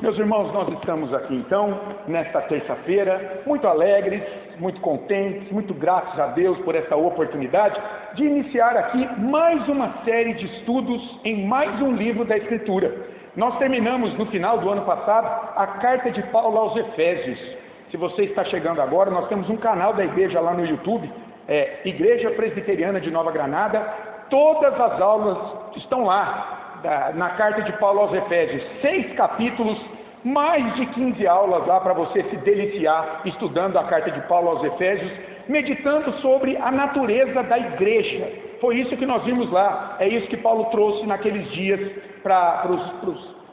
Meus irmãos, nós estamos aqui então, nesta terça-feira, muito alegres, muito contentes, muito gratos a Deus por essa oportunidade de iniciar aqui mais uma série de estudos em mais um livro da Escritura. Nós terminamos no final do ano passado a carta de Paulo aos Efésios. Se você está chegando agora, nós temos um canal da igreja lá no YouTube, Igreja Presbiteriana de Nova Granada. Todas as aulas estão lá. Na carta de Paulo aos Efésios, 6 capítulos, mais de 15 aulas lá para você se deliciar estudando a carta de Paulo aos Efésios, meditando sobre a natureza da igreja. Foi isso que nós vimos lá, é isso que Paulo trouxe naqueles dias para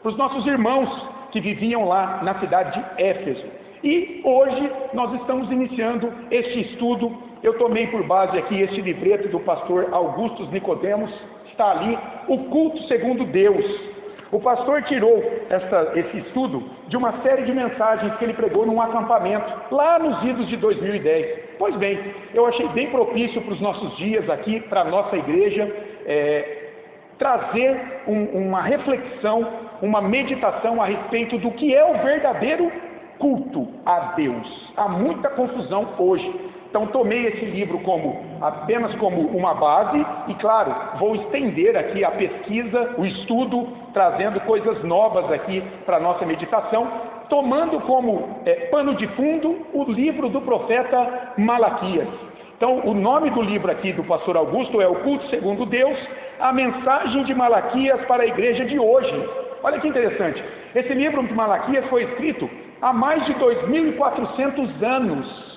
os nossos irmãos que viviam lá na cidade de Éfeso. E hoje nós estamos iniciando este estudo. Eu tomei por base aqui este livreto do pastor Augusto Nicodemos. Está ali, o culto segundo Deus. O pastor tirou esse estudo de uma série de mensagens que ele pregou num acampamento, lá nos idos de 2010. Pois bem, eu achei bem propício para os nossos dias aqui, para a nossa igreja, trazer uma reflexão, uma meditação a respeito do que é o verdadeiro culto a Deus. Há muita confusão hoje. Então tomei esse livro apenas como uma base e, claro, vou estender aqui a pesquisa, o estudo, trazendo coisas novas aqui para a nossa meditação, tomando como pano de fundo o livro do profeta Malaquias. Então, o nome do livro aqui do pastor Augusto é O Culto Segundo Deus, a mensagem de Malaquias para a igreja de hoje. Olha que interessante, esse livro de Malaquias foi escrito há mais de 2.400 anos.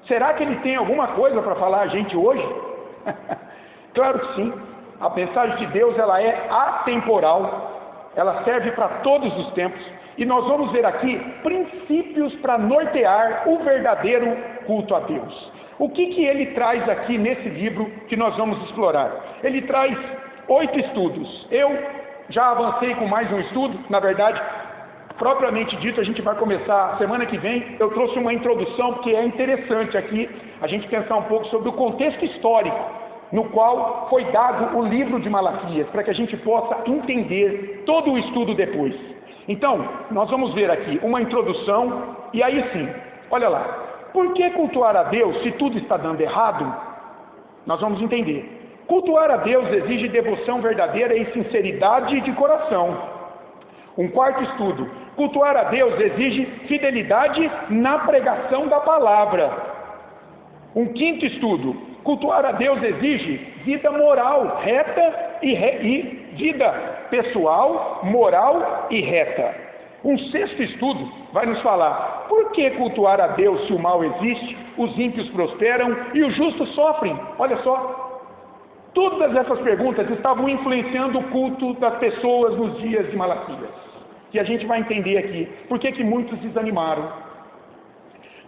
Será que ele tem alguma coisa para falar a gente hoje? Claro que sim. A mensagem de Deus, ela é atemporal, ela serve para todos os tempos, e nós vamos ver aqui princípios para nortear o verdadeiro culto a Deus. O que ele traz aqui nesse livro que nós vamos explorar? Ele traz 8 estudos. Eu já avancei com mais um estudo, na verdade, propriamente dito, a gente vai começar semana que vem. Eu trouxe uma introdução porque é interessante aqui a gente pensar um pouco sobre o contexto histórico no qual foi dado o livro de Malaquias, para que a gente possa entender todo o estudo depois. Então, nós vamos ver aqui uma introdução e aí sim, olha lá, por que cultuar a Deus se tudo está dando errado? Nós vamos entender. Cultuar a Deus exige devoção verdadeira e sinceridade de coração. Um quarto estudo, cultuar a Deus exige fidelidade na pregação da palavra. Um quinto estudo, cultuar a Deus exige vida moral reta e vida pessoal, moral e reta. Um sexto estudo vai nos falar, por que cultuar a Deus se o mal existe, os ímpios prosperam e os justos sofrem? Olha só, todas essas perguntas estavam influenciando o culto das pessoas nos dias de Malaquias. E a gente vai entender aqui por que muitos desanimaram.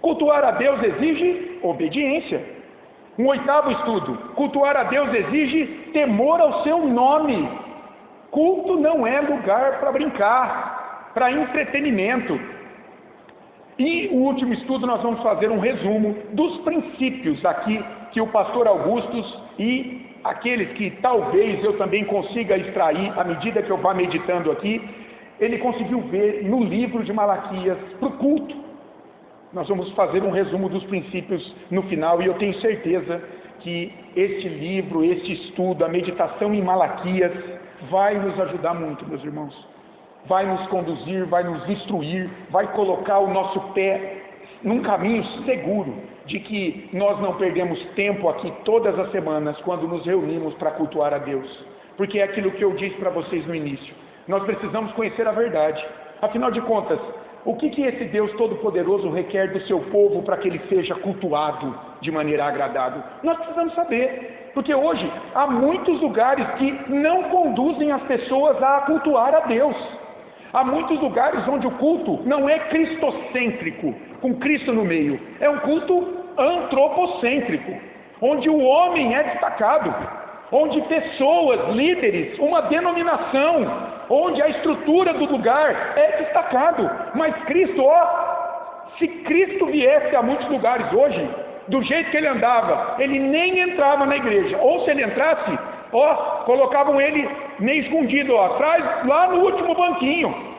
Cultuar a Deus exige obediência. Um oitavo estudo, cultuar a Deus exige temor ao seu nome. Culto não é lugar para brincar, para entretenimento. E o último estudo nós vamos fazer um resumo dos princípios aqui que o pastor Augustus e aqueles que talvez eu também consiga extrair à medida que eu vá meditando aqui, ele conseguiu ver no livro de Malaquias para o culto. Nós vamos fazer um resumo dos princípios no final e eu tenho certeza que este livro, este estudo, a meditação em Malaquias vai nos ajudar muito, meus irmãos. Vai nos conduzir, vai nos instruir, vai colocar o nosso pé num caminho seguro de que nós não perdemos tempo aqui todas as semanas quando nos reunimos para cultuar a Deus. Porque é aquilo que eu disse para vocês no início. Nós precisamos conhecer a verdade. Afinal de contas, o que esse Deus Todo-Poderoso requer do seu povo para que ele seja cultuado de maneira agradável? Nós precisamos saber, porque hoje há muitos lugares que não conduzem as pessoas a cultuar a Deus. Há muitos lugares onde o culto não é cristocêntrico, com Cristo no meio. É um culto antropocêntrico, onde o homem é destacado, onde pessoas, líderes, uma denominação, onde a estrutura do lugar é destacado. Mas Cristo, se Cristo viesse a muitos lugares hoje, do jeito que ele andava, ele nem entrava na igreja. Ou se ele entrasse, colocavam ele meio escondido, atrás, lá no último banquinho.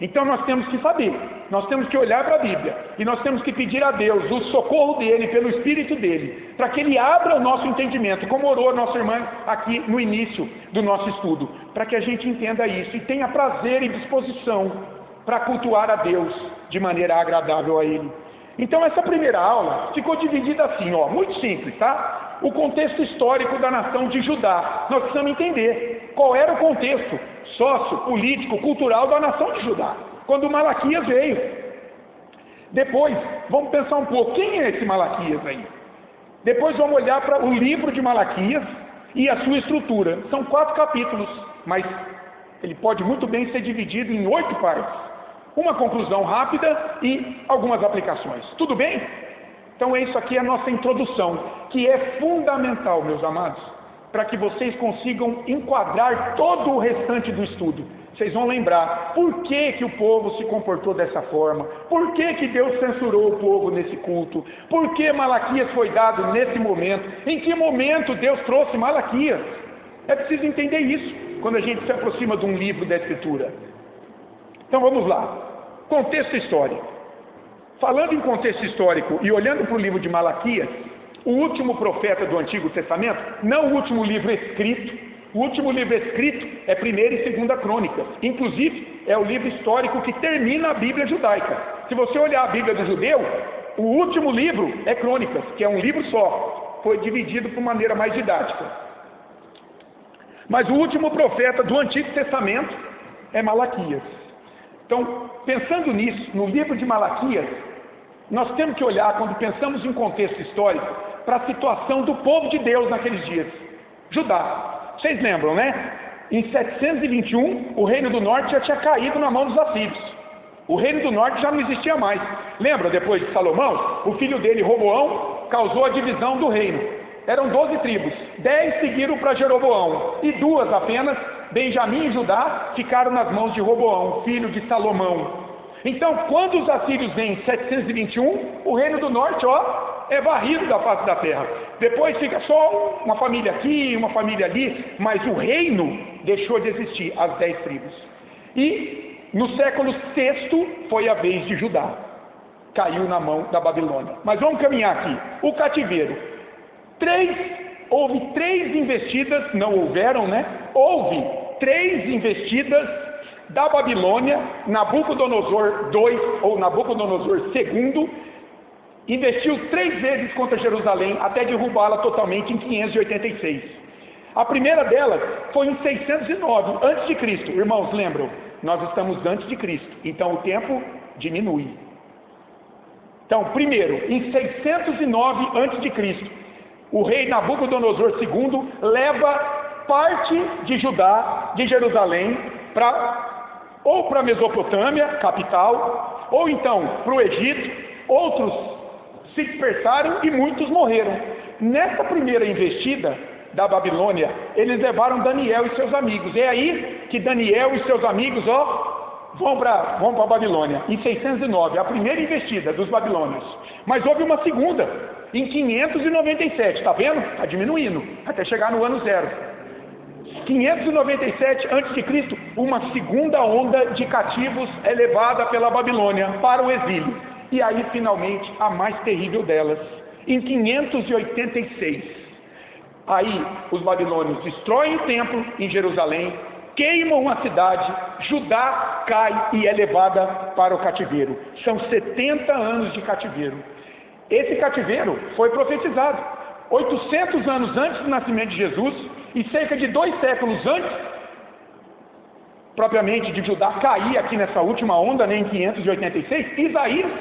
Então nós temos que saber, nós temos que olhar para a Bíblia, e nós temos que pedir a Deus o socorro dEle, pelo Espírito dEle, para que Ele abra o nosso entendimento, como orou a nossa irmã aqui no início do nosso estudo, para que a gente entenda isso, e tenha prazer e disposição para cultuar a Deus de maneira agradável a Ele. Então essa primeira aula ficou dividida assim, muito simples, tá? O contexto histórico da nação de Judá. Nós precisamos entender qual era o contexto sócio, político, cultural da nação de Judá, quando Malaquias veio. Depois, vamos pensar um pouco, quem é esse Malaquias aí? Depois vamos olhar para o livro de Malaquias e a sua estrutura. São 4 capítulos, mas ele pode muito bem ser dividido em 8 partes. Uma conclusão rápida e algumas aplicações. Tudo bem? Então isso aqui é a nossa introdução, que é fundamental, meus amados, para que vocês consigam enquadrar todo o restante do estudo. Vocês vão lembrar por que o povo se comportou dessa forma, por que Deus censurou o povo nesse culto, por que Malaquias foi dado nesse momento, em que momento Deus trouxe Malaquias. É preciso entender isso quando a gente se aproxima de um livro da Escritura. Então vamos lá. Contexto histórico. Falando em contexto histórico e olhando para o livro de Malaquias, o último profeta do Antigo Testamento, não o último livro escrito, o último livro escrito é 1ª e 2ª Crônicas, inclusive é o livro histórico que termina a Bíblia judaica. Se você olhar a Bíblia do judeu, o último livro é Crônicas, que é um livro só, foi dividido por maneira mais didática. Mas o último profeta do Antigo Testamento é Malaquias. Então, pensando nisso, no livro de Malaquias, nós temos que olhar, quando pensamos em contexto histórico, para a situação do povo de Deus naqueles dias. Judá. Vocês lembram, né? Em 721, o reino do norte já tinha caído na mão dos assírios. O reino do norte já não existia mais. Lembra, depois de Salomão, o filho dele, Roboão, causou a divisão do reino. Eram 12 tribos. 10 seguiram para Jeroboão. E 2 apenas, Benjamim e Judá, ficaram nas mãos de Roboão, filho de Salomão. Então, quando os assírios vêm em 721, o reino do norte, é varrido da face da terra. Depois fica só uma família aqui, uma família ali, mas o reino deixou de existir, as 10 tribos. E no século VI foi a vez de Judá. Caiu na mão da Babilônia. Mas vamos caminhar aqui. O cativeiro. Houve 3 investidas, não houveram, né? Houve 3 investidas da Babilônia, Nabucodonosor II, ou Nabucodonosor II, investiu 3 vezes contra Jerusalém, até derrubá-la totalmente em 586. A primeira delas foi em 609, antes de Cristo. Irmãos, lembram? Nós estamos antes de Cristo, então o tempo diminui. Então, primeiro, em 609 antes de Cristo, o rei Nabucodonosor II leva parte de Judá, de Jerusalém, ou para a Mesopotâmia, capital, ou então para o Egito. Outros se dispersaram e muitos morreram. Nessa primeira investida da Babilônia, eles levaram Daniel e seus amigos. É aí que Daniel e seus amigos vão para a Babilônia, em 609, a primeira investida dos babilônios. Mas houve uma segunda, em 597, está vendo? Está diminuindo, até chegar no ano 0. 597 a.C., uma segunda onda de cativos é levada pela Babilônia para o exílio. E aí, finalmente, a mais terrível delas, em 586. Aí, os babilônios destroem o templo em Jerusalém, queimam a cidade, Judá cai e é levada para o cativeiro. São 70 anos de cativeiro. Esse cativeiro foi profetizado 800 anos antes do nascimento de Jesus e cerca de 2 séculos antes, propriamente, de Judá cair aqui nessa última onda, né, em 586. Isaías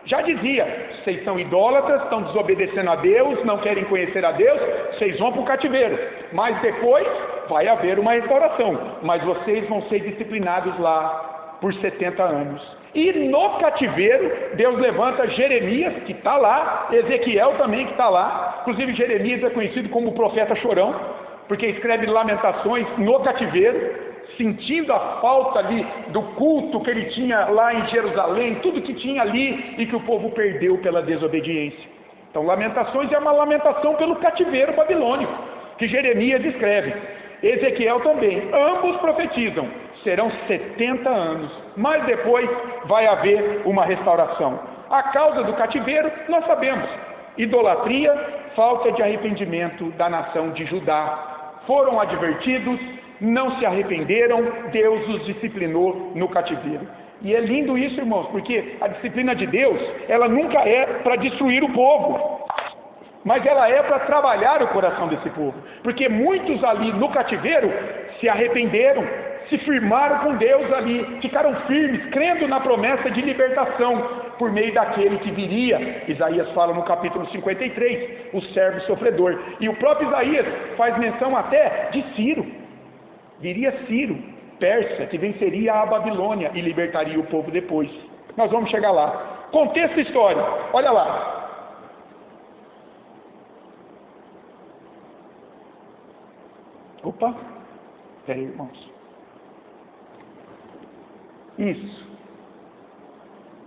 já dizia: vocês são idólatras, estão desobedecendo a Deus, não querem conhecer a Deus, vocês vão para o cativeiro, mas depois vai haver uma restauração, mas vocês vão ser disciplinados lá por 70 anos. E no cativeiro, Deus levanta Jeremias, que está lá, Ezequiel também, que está lá. Inclusive, Jeremias é conhecido como o profeta chorão, porque escreve lamentações no cativeiro, sentindo a falta ali do culto que ele tinha lá em Jerusalém, tudo que tinha ali e que o povo perdeu pela desobediência. Então, Lamentações é uma lamentação pelo cativeiro babilônico, que Jeremias escreve. Ezequiel também. Ambos profetizam serão 70 anos, mas depois vai haver uma restauração. A causa do cativeiro, nós sabemos: idolatria, falta de arrependimento da nação de Judá. Foram advertidos, não se arrependeram, Deus os disciplinou no cativeiro. E é lindo isso, irmãos, porque a disciplina de Deus, ela nunca é para destruir o povo, mas ela é para trabalhar o coração desse povo, porque muitos ali no cativeiro se arrependeram, se firmaram com Deus ali, ficaram firmes, crendo na promessa de libertação por meio daquele que viria. Isaías fala no capítulo 53, o servo sofredor, e o próprio Isaías faz menção até de Ciro. Viria Ciro, persa, que venceria a Babilônia e libertaria o povo depois. Nós vamos chegar lá. Contexto histórico, olha lá. Opa, peraí, irmãos. Isso.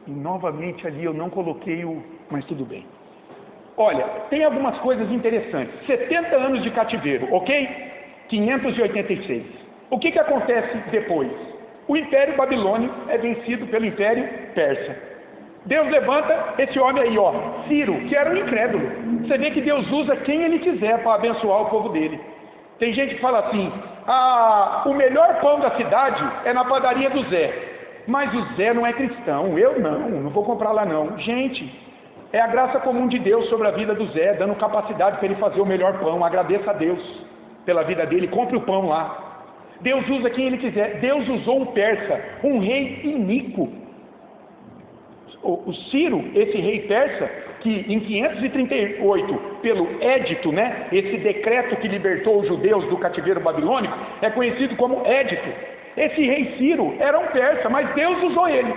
E novamente ali eu não coloquei mas tudo bem. Olha, tem algumas coisas interessantes. 70 anos de cativeiro, ok? 586. O que acontece depois? O Império Babilônio é vencido pelo Império Persa. Deus levanta esse homem aí, ó, Ciro, que era um incrédulo. Você vê que Deus usa quem Ele quiser para abençoar o povo dele. Tem gente que fala assim: o melhor pão da cidade é na padaria do Zé. Mas o Zé não é cristão, eu não vou comprar lá não. Gente, é a graça comum de Deus sobre a vida do Zé, dando capacidade para ele fazer o melhor pão. Agradeça a Deus pela vida dele, compre o pão lá. Deus usa quem Ele quiser. Deus usou um persa, um rei iníquo. O Ciro, esse rei persa, que em 538, pelo édito, esse decreto que libertou os judeus do cativeiro babilônico, é conhecido como édito. Esse rei Ciro era um persa, mas Deus usou ele.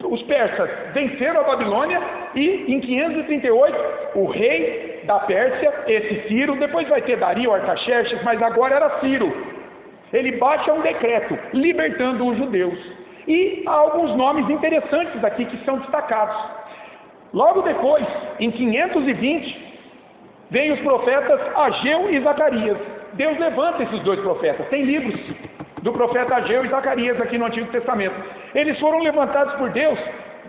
Os persas venceram a Babilônia e em 538, o rei da Pérsia, esse Ciro, depois vai ter Dario, Artaxerxes, mas agora era Ciro. Ele baixa um decreto libertando os judeus. E há alguns nomes interessantes aqui que são destacados. Logo depois, em 520, vem os profetas Ageu e Zacarias. Deus levanta esses dois profetas. Tem livros do profeta Ageu e Zacarias aqui no Antigo Testamento. Eles foram levantados por Deus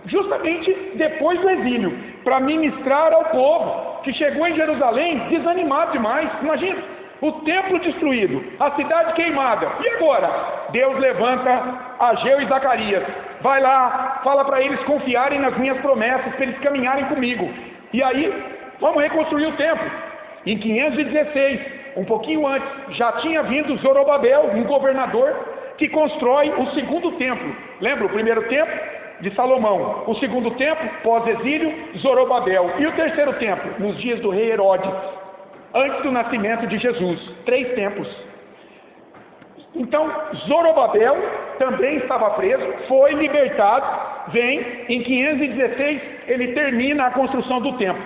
justamente depois do exílio, para ministrar ao povo que chegou em Jerusalém desanimado demais. Imagina, o templo destruído, a cidade queimada. E agora? Deus levanta Ageu e Zacarias. Vai lá, fala para eles confiarem nas minhas promessas, para eles caminharem comigo. E aí, vamos reconstruir o templo. Em 516, um pouquinho antes, já tinha vindo Zorobabel, um governador, que constrói o segundo templo. Lembra o primeiro templo? De Salomão. O segundo templo, pós-exílio, Zorobabel. E o terceiro templo, nos dias do rei Herodes, antes do nascimento de Jesus. 3 templos. Então, Zorobabel também estava preso, foi libertado, vem, em 516, ele termina a construção do templo.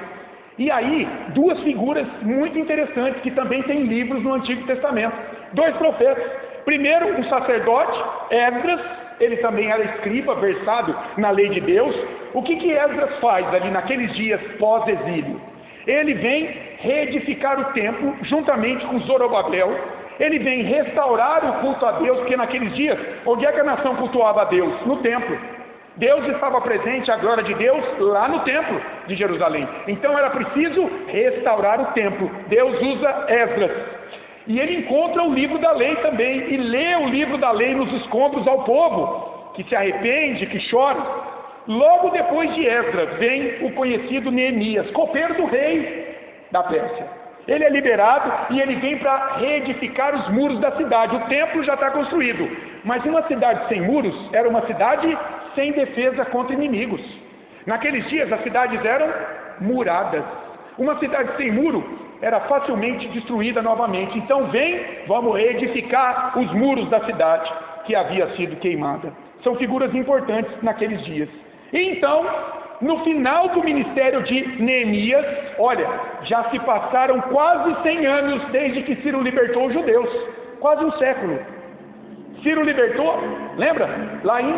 E aí, 2 figuras muito interessantes, que também tem livros no Antigo Testamento. 2 profetas. Primeiro, um sacerdote, Esdras, ele também era escriba, versado na lei de Deus. O que Esdras faz ali naqueles dias pós-exílio? Ele vem reedificar o templo, juntamente com Zorobabel. Ele vem restaurar o culto a Deus, porque naqueles dias, onde é que a nação cultuava a Deus? No templo. Deus estava presente, a glória de Deus, lá no templo de Jerusalém. Então era preciso restaurar o templo. Deus usa Esdras. E ele encontra o livro da lei também, e lê o livro da lei nos escombros ao povo, que se arrepende, que chora. Logo depois de Esdras, vem o conhecido Neemias, copeiro do rei da Pérsia. Ele é liberado e ele vem para reedificar os muros da cidade. O templo já está construído, mas uma cidade sem muros era uma cidade sem defesa contra inimigos. Naqueles dias as cidades eram muradas. Uma cidade sem muro era facilmente destruída novamente. Então vamos reedificar os muros da cidade que havia sido queimada. São figuras importantes naqueles dias. E então, no final do ministério de Neemias, olha, já se passaram quase 100 anos desde que Ciro libertou os judeus. Quase um século. Ciro libertou, lembra? Lá em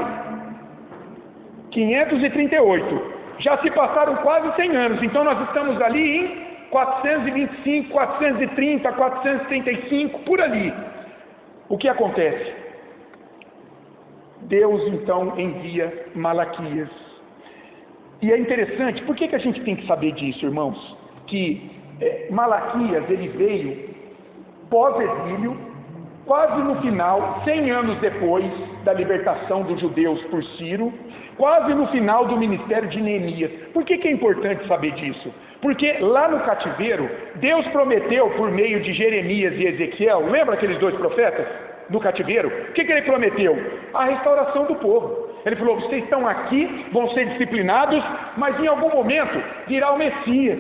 538. Já se passaram quase 100 anos. Então nós estamos ali em 425, 430, 435, por ali. O que acontece? Deus então envia Malaquias. E é interessante, por que a gente tem que saber disso, irmãos? Que Malaquias, ele veio pós-exílio, quase no final, 100 anos depois da libertação dos judeus por Ciro, quase no final do ministério de Neemias. Por que é importante saber disso? Porque lá no cativeiro, Deus prometeu por meio de Jeremias e Ezequiel, lembra aqueles dois profetas do cativeiro? O que ele prometeu? A restauração do povo. Ele falou, vocês estão aqui, vão ser disciplinados, mas em algum momento virá o Messias.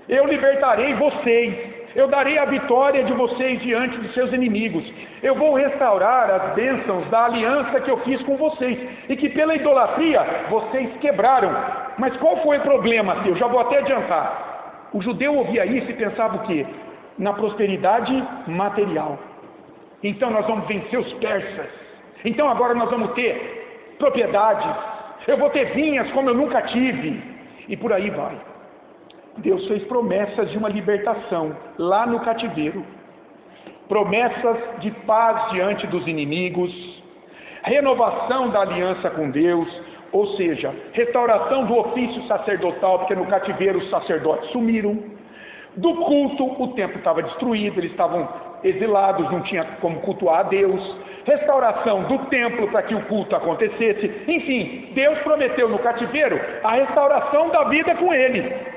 Eu libertarei vocês. Eu darei a vitória de vocês diante dos seus inimigos. Eu vou restaurar as bênçãos da aliança que eu fiz com vocês, e que pela idolatria vocês quebraram. Mas qual foi o problema? Eu já vou até adiantar. O judeu ouvia isso e pensava o quê? Na prosperidade material. Então nós vamos vencer os persas. Então agora nós vamos ter propriedades. Eu vou ter vinhas como eu nunca tive. E por aí vai. Deus fez promessas de uma libertação lá no cativeiro, promessas de paz diante dos inimigos, renovação da aliança com Deus, ou seja, restauração do ofício sacerdotal, porque no cativeiro os sacerdotes sumiram, do culto, o templo estava destruído, eles estavam exilados, não tinha como cultuar a Deus, restauração do templo para que o culto acontecesse, enfim, Deus prometeu no cativeiro a restauração da vida com ele.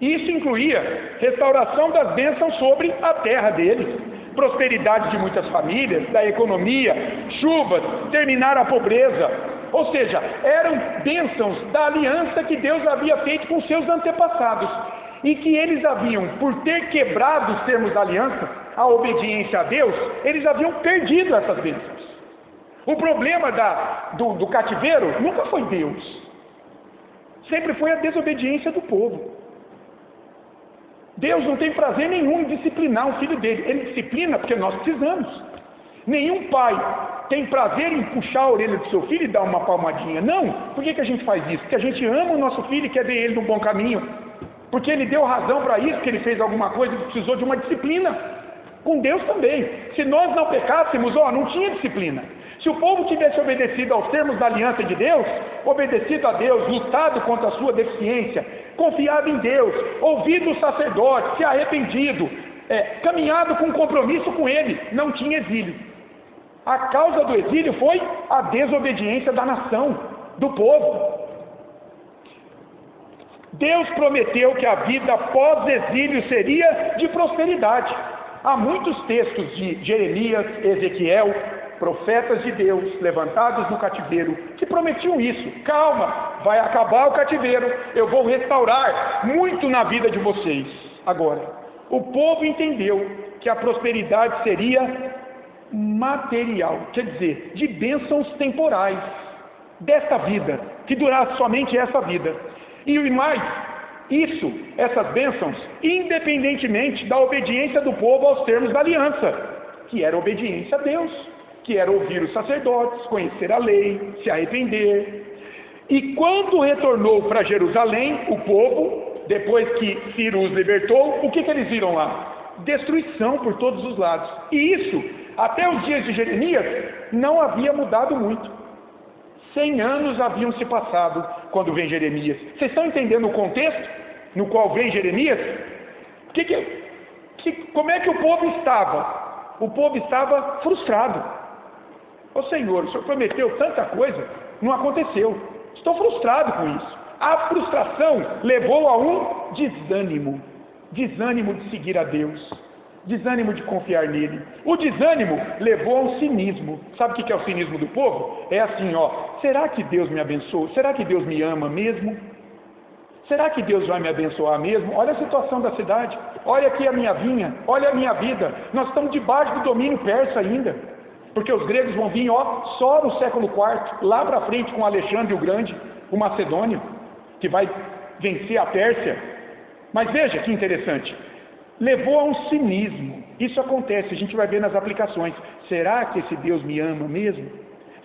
Isso incluía restauração das bênçãos sobre a terra deles, prosperidade de muitas famílias, da economia, chuvas, terminar a pobreza. Ou seja, eram bênçãos da aliança que Deus havia feito com seus antepassados, e que eles haviam, por ter quebrado os termos da aliança, a obediência a Deus, eles haviam perdido essas bênçãos. O problema do cativeiro nunca foi Deus, sempre foi a desobediência do povo. Deus não tem prazer nenhum em disciplinar um filho dele. Ele disciplina porque nós precisamos. Nenhum pai tem prazer em puxar a orelha do seu filho e dar uma palmadinha. Não. Por que a gente faz isso? Porque a gente ama o nosso filho e quer ver ele no bom caminho. Porque ele deu razão para isso, que ele fez alguma coisa que precisou de uma disciplina. Com Deus também. Se nós não pecássemos, não tinha disciplina. Se o povo tivesse obedecido aos termos da aliança de Deus, obedecido a Deus, lutado contra a sua deficiência, confiado em Deus, ouvido o sacerdote, se arrependido, caminhado com compromisso com Ele, não tinha exílio. A causa do exílio foi a desobediência da nação, do povo. Deus prometeu que a vida pós-exílio seria de prosperidade. Há muitos textos de Jeremias, Ezequiel, profetas de Deus levantados no cativeiro que prometiam isso. Calma, vai acabar o cativeiro, eu vou restaurar muito na vida de vocês. Agora, o povo entendeu que a prosperidade seria material, quer dizer, de bênçãos temporais desta vida, que durasse somente essa vida. E mais, essas bênçãos, independentemente da obediência do povo aos termos da aliança, que era obediência a Deus, que era ouvir os sacerdotes, conhecer a lei, se arrepender. E quando retornou para Jerusalém, o povo, depois que Ciro os libertou, o que eles viram lá? Destruição por todos os lados. E isso, até os dias de Jeremias, não havia mudado muito. 100 anos haviam se passado quando vem Jeremias. Vocês estão entendendo o contexto no qual vem Jeremias? Como é que o povo estava? O povo estava frustrado. Ô Senhor, o Senhor prometeu tanta coisa, não aconteceu. Estou frustrado com isso. A frustração levou a um desânimo. Desânimo de seguir a Deus. Desânimo de confiar nele. O desânimo levou a um cinismo. Sabe o que é o cinismo do povo? É assim, será que Deus me abençoa? Será que Deus me ama mesmo? Será que Deus vai me abençoar mesmo? Olha a situação da cidade. Olha aqui a minha vinha. Olha a minha vida. Nós estamos debaixo do domínio persa ainda. Porque os gregos vão vir só no século IV, lá para frente com Alexandre o Grande, o macedônio, que vai vencer a Pérsia. Mas veja que interessante, levou a um cinismo. Isso acontece, a gente vai ver nas aplicações. Será que esse Deus me ama mesmo?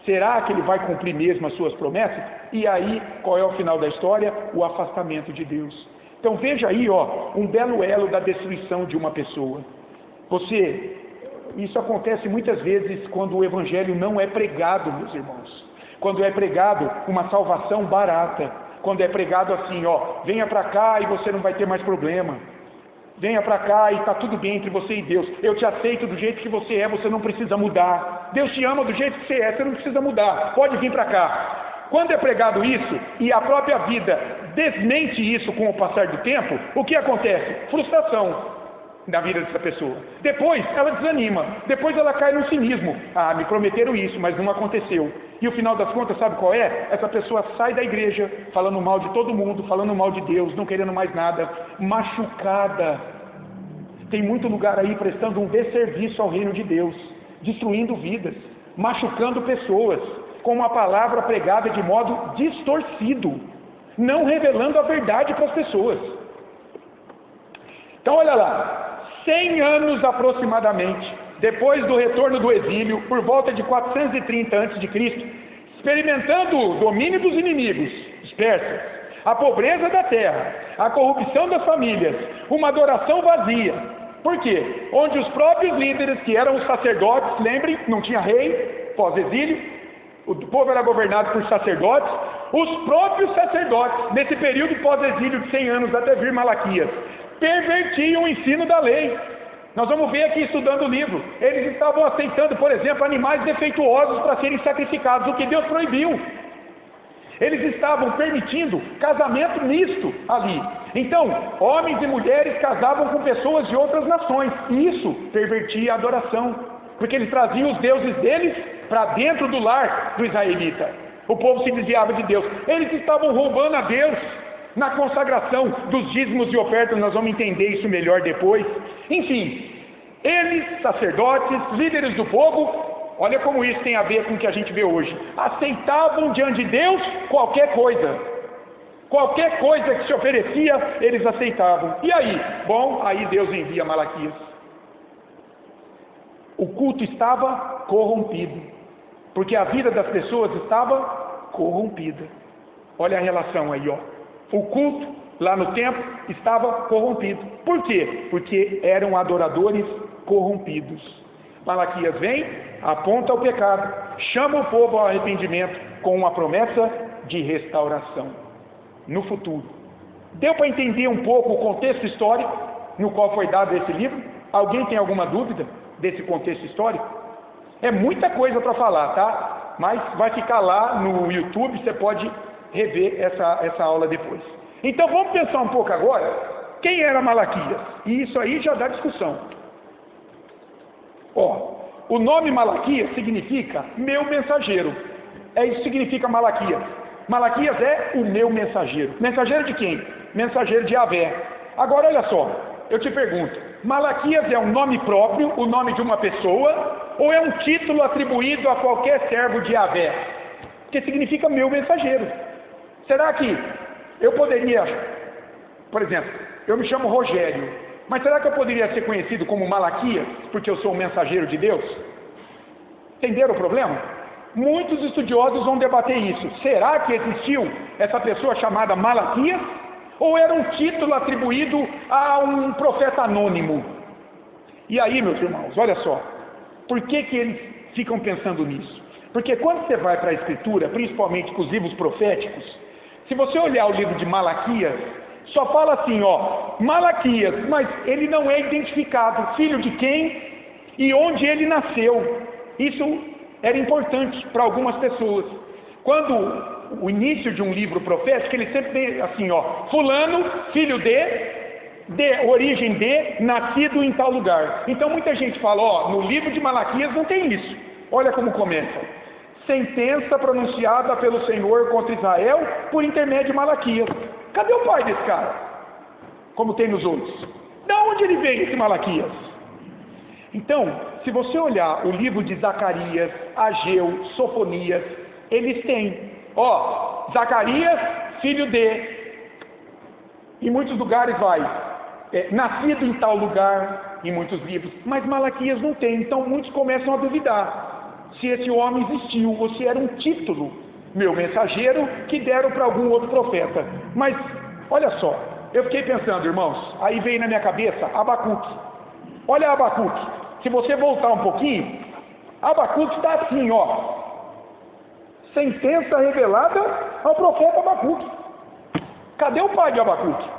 Será que Ele vai cumprir mesmo as suas promessas? E aí, qual é o final da história? O afastamento de Deus. Então veja aí, um belo elo da destruição de uma pessoa. Isso acontece muitas vezes quando o Evangelho não é pregado, meus irmãos. quando é pregado uma salvação barata, quando é pregado assim, ó, venha para cá e você não vai ter mais problema, venha para cá e está tudo bem entre você e Deus, eu te aceito do jeito que você é, você não precisa mudar, Deus te ama do jeito que você é, você não precisa mudar, pode vir para cá. Quando é pregado isso, e a própria vida desmente isso com o passar do tempo, o que acontece? Frustração na vida dessa pessoa. Depois ela desanima, depois ela cai no cinismo. Ah, me prometeram isso, mas não aconteceu. E o final das contas, sabe qual é? Essa pessoa sai da igreja falando mal de todo mundo, falando mal de Deus, não querendo mais nada, machucada. Tem muito lugar aí prestando um desserviço ao reino de Deus, destruindo vidas, machucando pessoas, com uma palavra pregada de modo distorcido, não revelando a verdade para as pessoas. Então olha lá, 100 anos aproximadamente, depois do retorno do exílio, por volta de 430 a.C., experimentando o domínio dos inimigos, os persas, a pobreza da terra, a corrupção das famílias, uma adoração vazia. Por quê? Onde os próprios líderes, que eram os sacerdotes, lembrem, não tinha rei, pós-exílio, o povo era governado por sacerdotes, os próprios sacerdotes, nesse período pós-exílio de 100 anos até vir Malaquias, pervertiam o ensino da lei. Nós vamos ver aqui estudando o livro, eles estavam aceitando, por exemplo, animais defeituosos para serem sacrificados, o que Deus proibiu. Eles estavam permitindo casamento misto ali. Então, homens e mulheres casavam com pessoas de outras nações, e isso pervertia a adoração, porque eles traziam os deuses deles para dentro do lar do israelita. O povo se desviava de Deus. Eles estavam roubando a Deus na consagração dos dízimos e ofertas. Nós vamos entender isso melhor depois. Enfim, eles, sacerdotes, líderes do povo, olha como isso tem a ver com o que a gente vê hoje, aceitavam diante de Deus qualquer coisa. Qualquer coisa que se oferecia, eles aceitavam. E aí? Bom, aí Deus envia Malaquias. O culto estava corrompido, porque a vida das pessoas estava corrompida. Olha a relação aí, ó. O culto lá no templo estava corrompido. Por quê? Porque eram adoradores corrompidos. Malaquias vem, aponta o pecado, chama o povo ao arrependimento com uma promessa de restauração no futuro. Deu para entender um pouco o contexto histórico no qual foi dado esse livro? Alguém tem alguma dúvida desse contexto histórico? É muita coisa para falar, tá? Mas vai ficar lá no YouTube, você pode rever essa aula depois. Então vamos pensar um pouco agora, quem era Malaquias? E isso aí já dá discussão. Ó, o nome Malaquias significa meu mensageiro. É isso que significa Malaquias. Malaquias é o meu mensageiro. Mensageiro de quem? Mensageiro de Yahvé. Agora olha só, eu te pergunto, Malaquias é um nome próprio, o nome de uma pessoa, ou é um título atribuído a qualquer servo de Yahvé? Porque significa meu mensageiro. Será que eu poderia, por exemplo, eu me chamo Rogério, mas será que eu poderia ser conhecido como Malaquias, porque eu sou um mensageiro de Deus? Entenderam o problema? Muitos estudiosos vão debater isso. Será que existiu essa pessoa chamada Malaquias? Ou era um título atribuído a um profeta anônimo? E aí, meus irmãos, olha só, por que eles ficam pensando nisso? Porque quando você vai para a Escritura, principalmente com os livros proféticos, se você olhar o livro de Malaquias, só fala assim, ó, Malaquias, mas ele não é identificado, filho de quem e onde ele nasceu. Isso era importante para algumas pessoas. Quando o início de um livro profético, ele sempre tem assim, ó, fulano, filho de origem de, nascido em tal lugar. Então muita gente fala, ó, no livro de Malaquias não tem isso. Olha como começa. Sentença pronunciada pelo Senhor contra Israel por intermédio de Malaquias. Cadê o pai desse cara? Como tem nos outros. De onde ele veio esse Malaquias? Então, se você olhar o livro de Zacarias, Ageu, Sofonias, eles têm, ó, Zacarias, filho de, em muitos lugares vai, nascido em tal lugar, em muitos livros, mas Malaquias não tem, então muitos começam a duvidar se esse homem existiu, ou se era um título, meu mensageiro, que deram para algum outro profeta. Mas, olha só, eu fiquei pensando, irmãos, aí veio na minha cabeça Abacuque. Olha Abacuque, se você voltar um pouquinho, Abacuque está assim, ó, sentença revelada ao profeta Abacuque. Cadê o pai de Abacuque?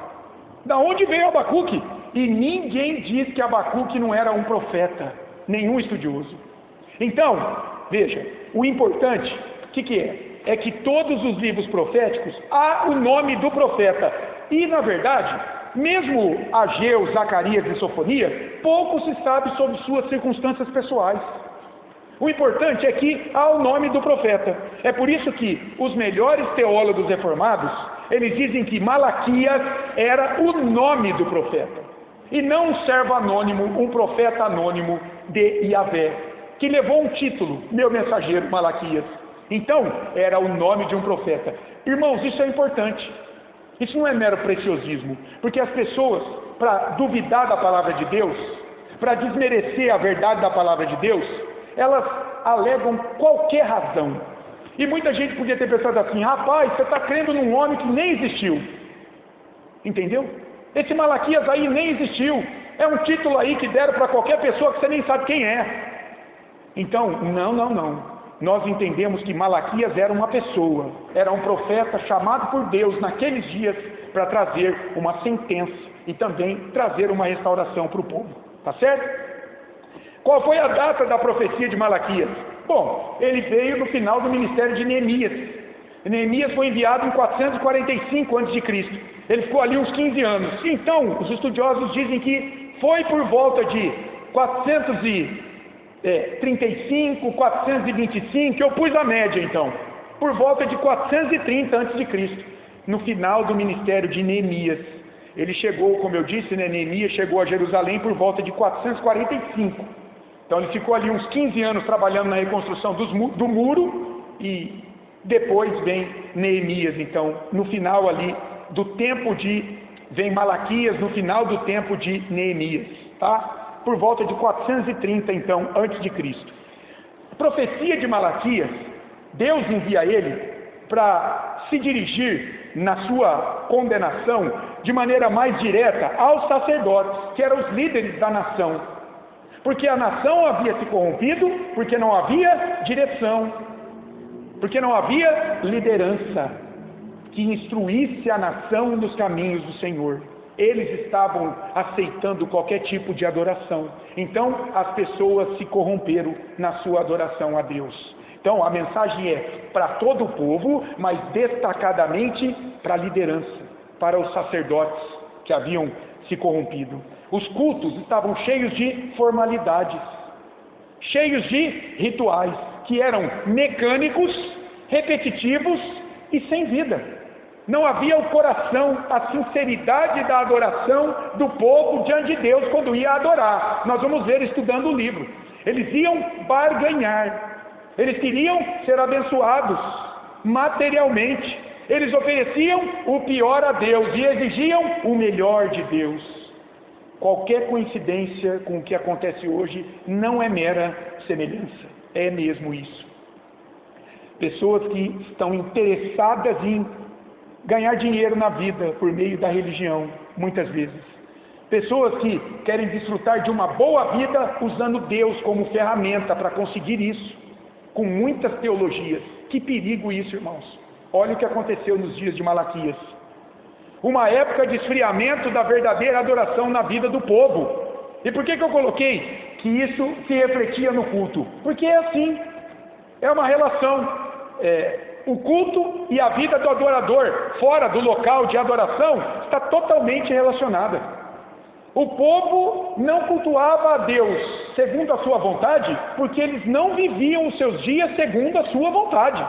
Da onde veio Abacuque? E ninguém diz que Abacuque não era um profeta, nenhum estudioso. Então, veja, o importante, o que é? É que todos os livros proféticos há o nome do profeta. E, na verdade, mesmo Ageu, Zacarias e Sofonias, pouco se sabe sobre suas circunstâncias pessoais. O importante é que há o nome do profeta. É por isso que os melhores teólogos reformados, eles dizem que Malaquias era o nome do profeta, e não um servo anônimo, um profeta anônimo de Yahvé, que levou um título, meu mensageiro Malaquias. Então, era o nome de um profeta. Irmãos, isso é importante. Isso não é mero preciosismo, porque as pessoas, para duvidar da palavra de Deus, para desmerecer a verdade da palavra de Deus, elas alegam qualquer razão. E muita gente podia ter pensado assim: rapaz, você está crendo num homem que nem existiu. Entendeu? Esse Malaquias aí nem existiu. É um título aí que deram para qualquer pessoa que você nem sabe quem é. Então, não. Nós entendemos que Malaquias era uma pessoa, era um profeta chamado por Deus naqueles dias para trazer uma sentença e também trazer uma restauração para o povo. Tá certo? Qual foi a data da profecia de Malaquias? Bom, ele veio no final do ministério de Neemias. Neemias foi enviado em 445 a.C. Ele ficou ali uns 15 anos. Então, os estudiosos dizem que foi por volta de 435, 425, eu pus a média então, por volta de 430 a.C., no final do ministério de Neemias. Ele chegou, como eu disse, Neemias chegou a Jerusalém por volta de 445. Então ele ficou ali uns 15 anos trabalhando na reconstrução do muro, e depois vem Neemias. Então, no final ali do tempo vem Malaquias, no final do tempo de Neemias, tá? Por volta de 430, então, antes de Cristo. A profecia de Malaquias, Deus envia ele para se dirigir na sua condenação de maneira mais direta aos sacerdotes, que eram os líderes da nação. Porque a nação havia se corrompido, porque não havia direção, porque não havia liderança que instruísse a nação nos caminhos do Senhor. Eles estavam aceitando qualquer tipo de adoração. Então as pessoas se corromperam na sua adoração a Deus. Então a mensagem é para todo o povo, mas destacadamente para a liderança, para os sacerdotes que haviam se corrompido. Os cultos estavam cheios de formalidades, cheios de rituais, que eram mecânicos, repetitivos e sem vida. Não havia o coração, a sinceridade da adoração do povo diante de Deus quando ia adorar. Nós vamos ver estudando o livro. Eles iam barganhar, eles queriam ser abençoados materialmente. Eles ofereciam o pior a Deus e exigiam o melhor de Deus. Qualquer coincidência com o que acontece hoje não é mera semelhança, é mesmo isso. Pessoas que estão interessadas em ganhar dinheiro na vida por meio da religião, muitas vezes. Pessoas que querem desfrutar de uma boa vida usando Deus como ferramenta para conseguir isso, com muitas teologias. Que perigo isso, irmãos. Olha o que aconteceu nos dias de Malaquias. Uma época de esfriamento da verdadeira adoração na vida do povo. E por que eu coloquei que isso se refletia no culto? Porque é assim, é uma relação. O culto e a vida do adorador fora do local de adoração está totalmente relacionada. O povo não cultuava a Deus segundo a sua vontade, porque eles não viviam os seus dias segundo a sua vontade.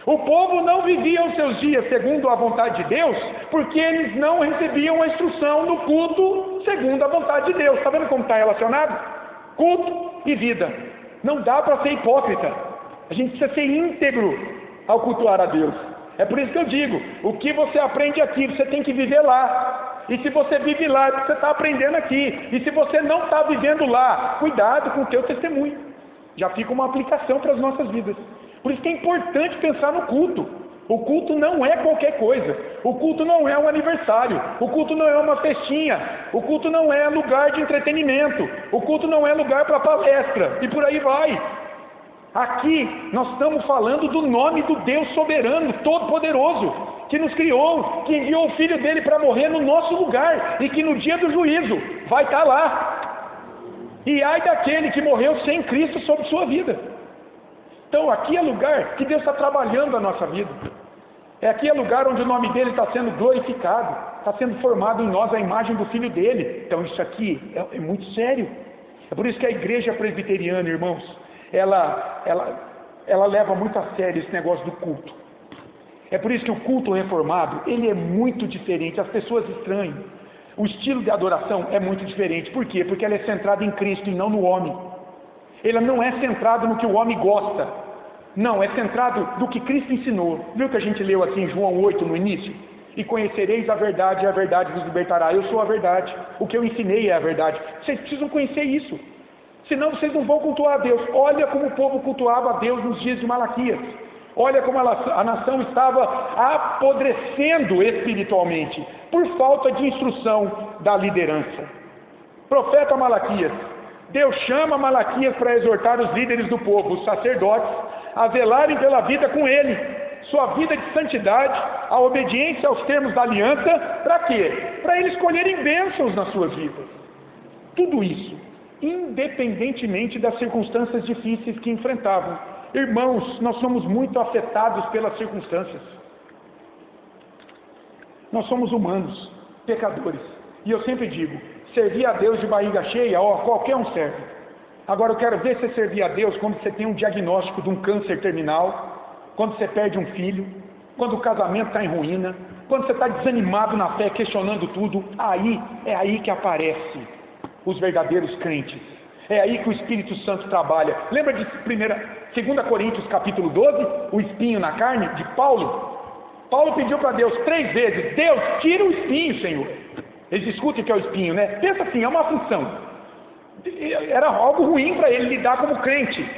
O povo não vivia os seus dias segundo a vontade de Deus, porque eles não recebiam a instrução no culto segundo a vontade de Deus. Está vendo como está relacionado? Culto e vida. Não dá para ser hipócrita. A gente precisa ser íntegro ao cultuar a Deus. É por isso que eu digo, o que você aprende aqui, você tem que viver lá. E se você vive lá, é porque você está aprendendo aqui. E se você não está vivendo lá, cuidado com o teu testemunho. Já fica uma aplicação para as nossas vidas. Por isso que é importante pensar no culto. O culto não é qualquer coisa. O culto não é um aniversário. O culto não é uma festinha. O culto não é lugar de entretenimento. O culto não é lugar para palestra. E por aí vai. Aqui nós estamos falando do nome do Deus soberano, todo-poderoso, que nos criou, que enviou o Filho dele para morrer no nosso lugar, e que no dia do juízo vai estar lá. E ai daquele que morreu sem Cristo sobre sua vida. Então aqui é lugar que Deus está trabalhando a nossa vida. Aqui é lugar onde o nome dele está sendo glorificado, está sendo formado em nós a imagem do Filho dele. Então isso aqui é muito sério. É por isso que a igreja presbiteriana, irmãos, ela leva muito a sério esse negócio do culto. É por isso que o culto reformado, ele é muito diferente, as pessoas estranham. O estilo de adoração é muito diferente. Por quê? Porque ela é centrada em Cristo e não no homem. Ela não é centrada no que o homem gosta. Não, é centrado no que Cristo ensinou. Viu que a gente leu assim em João 8 no início? E conhecereis a verdade, e a verdade vos libertará. Eu sou a verdade. O que eu ensinei é a verdade. Vocês precisam conhecer isso. Senão vocês não vão cultuar a Deus. Olha como o povo cultuava a Deus nos dias de Malaquias. Olha como a nação estava apodrecendo espiritualmente, por falta de instrução da liderança. Profeta Malaquias. Deus chama Malaquias para exortar os líderes do povo, os sacerdotes, a zelarem pela vida com ele, sua vida de santidade, a obediência aos termos da aliança, para quê? Para eles colherem bênçãos nas suas vidas. Tudo isso, independentemente das circunstâncias difíceis que enfrentavam. Irmãos, nós somos muito afetados pelas circunstâncias. Nós somos humanos, pecadores. E eu sempre digo, servir a Deus de barriga cheia, qualquer um serve. Agora eu quero ver você servir a Deus quando você tem um diagnóstico de um câncer terminal, quando você perde um filho, quando o casamento está em ruína, quando você está desanimado na fé, questionando tudo. É aí que aparecem os verdadeiros crentes. É aí que o Espírito Santo trabalha. Lembra de 2 Coríntios capítulo 12, o espinho na carne de Paulo? Paulo pediu para Deus 3 vezes, Deus, tira o espinho, Senhor. Eles discutem o que é o espinho, né? Pensa assim, é uma aflição. Era algo ruim para ele lidar como crente.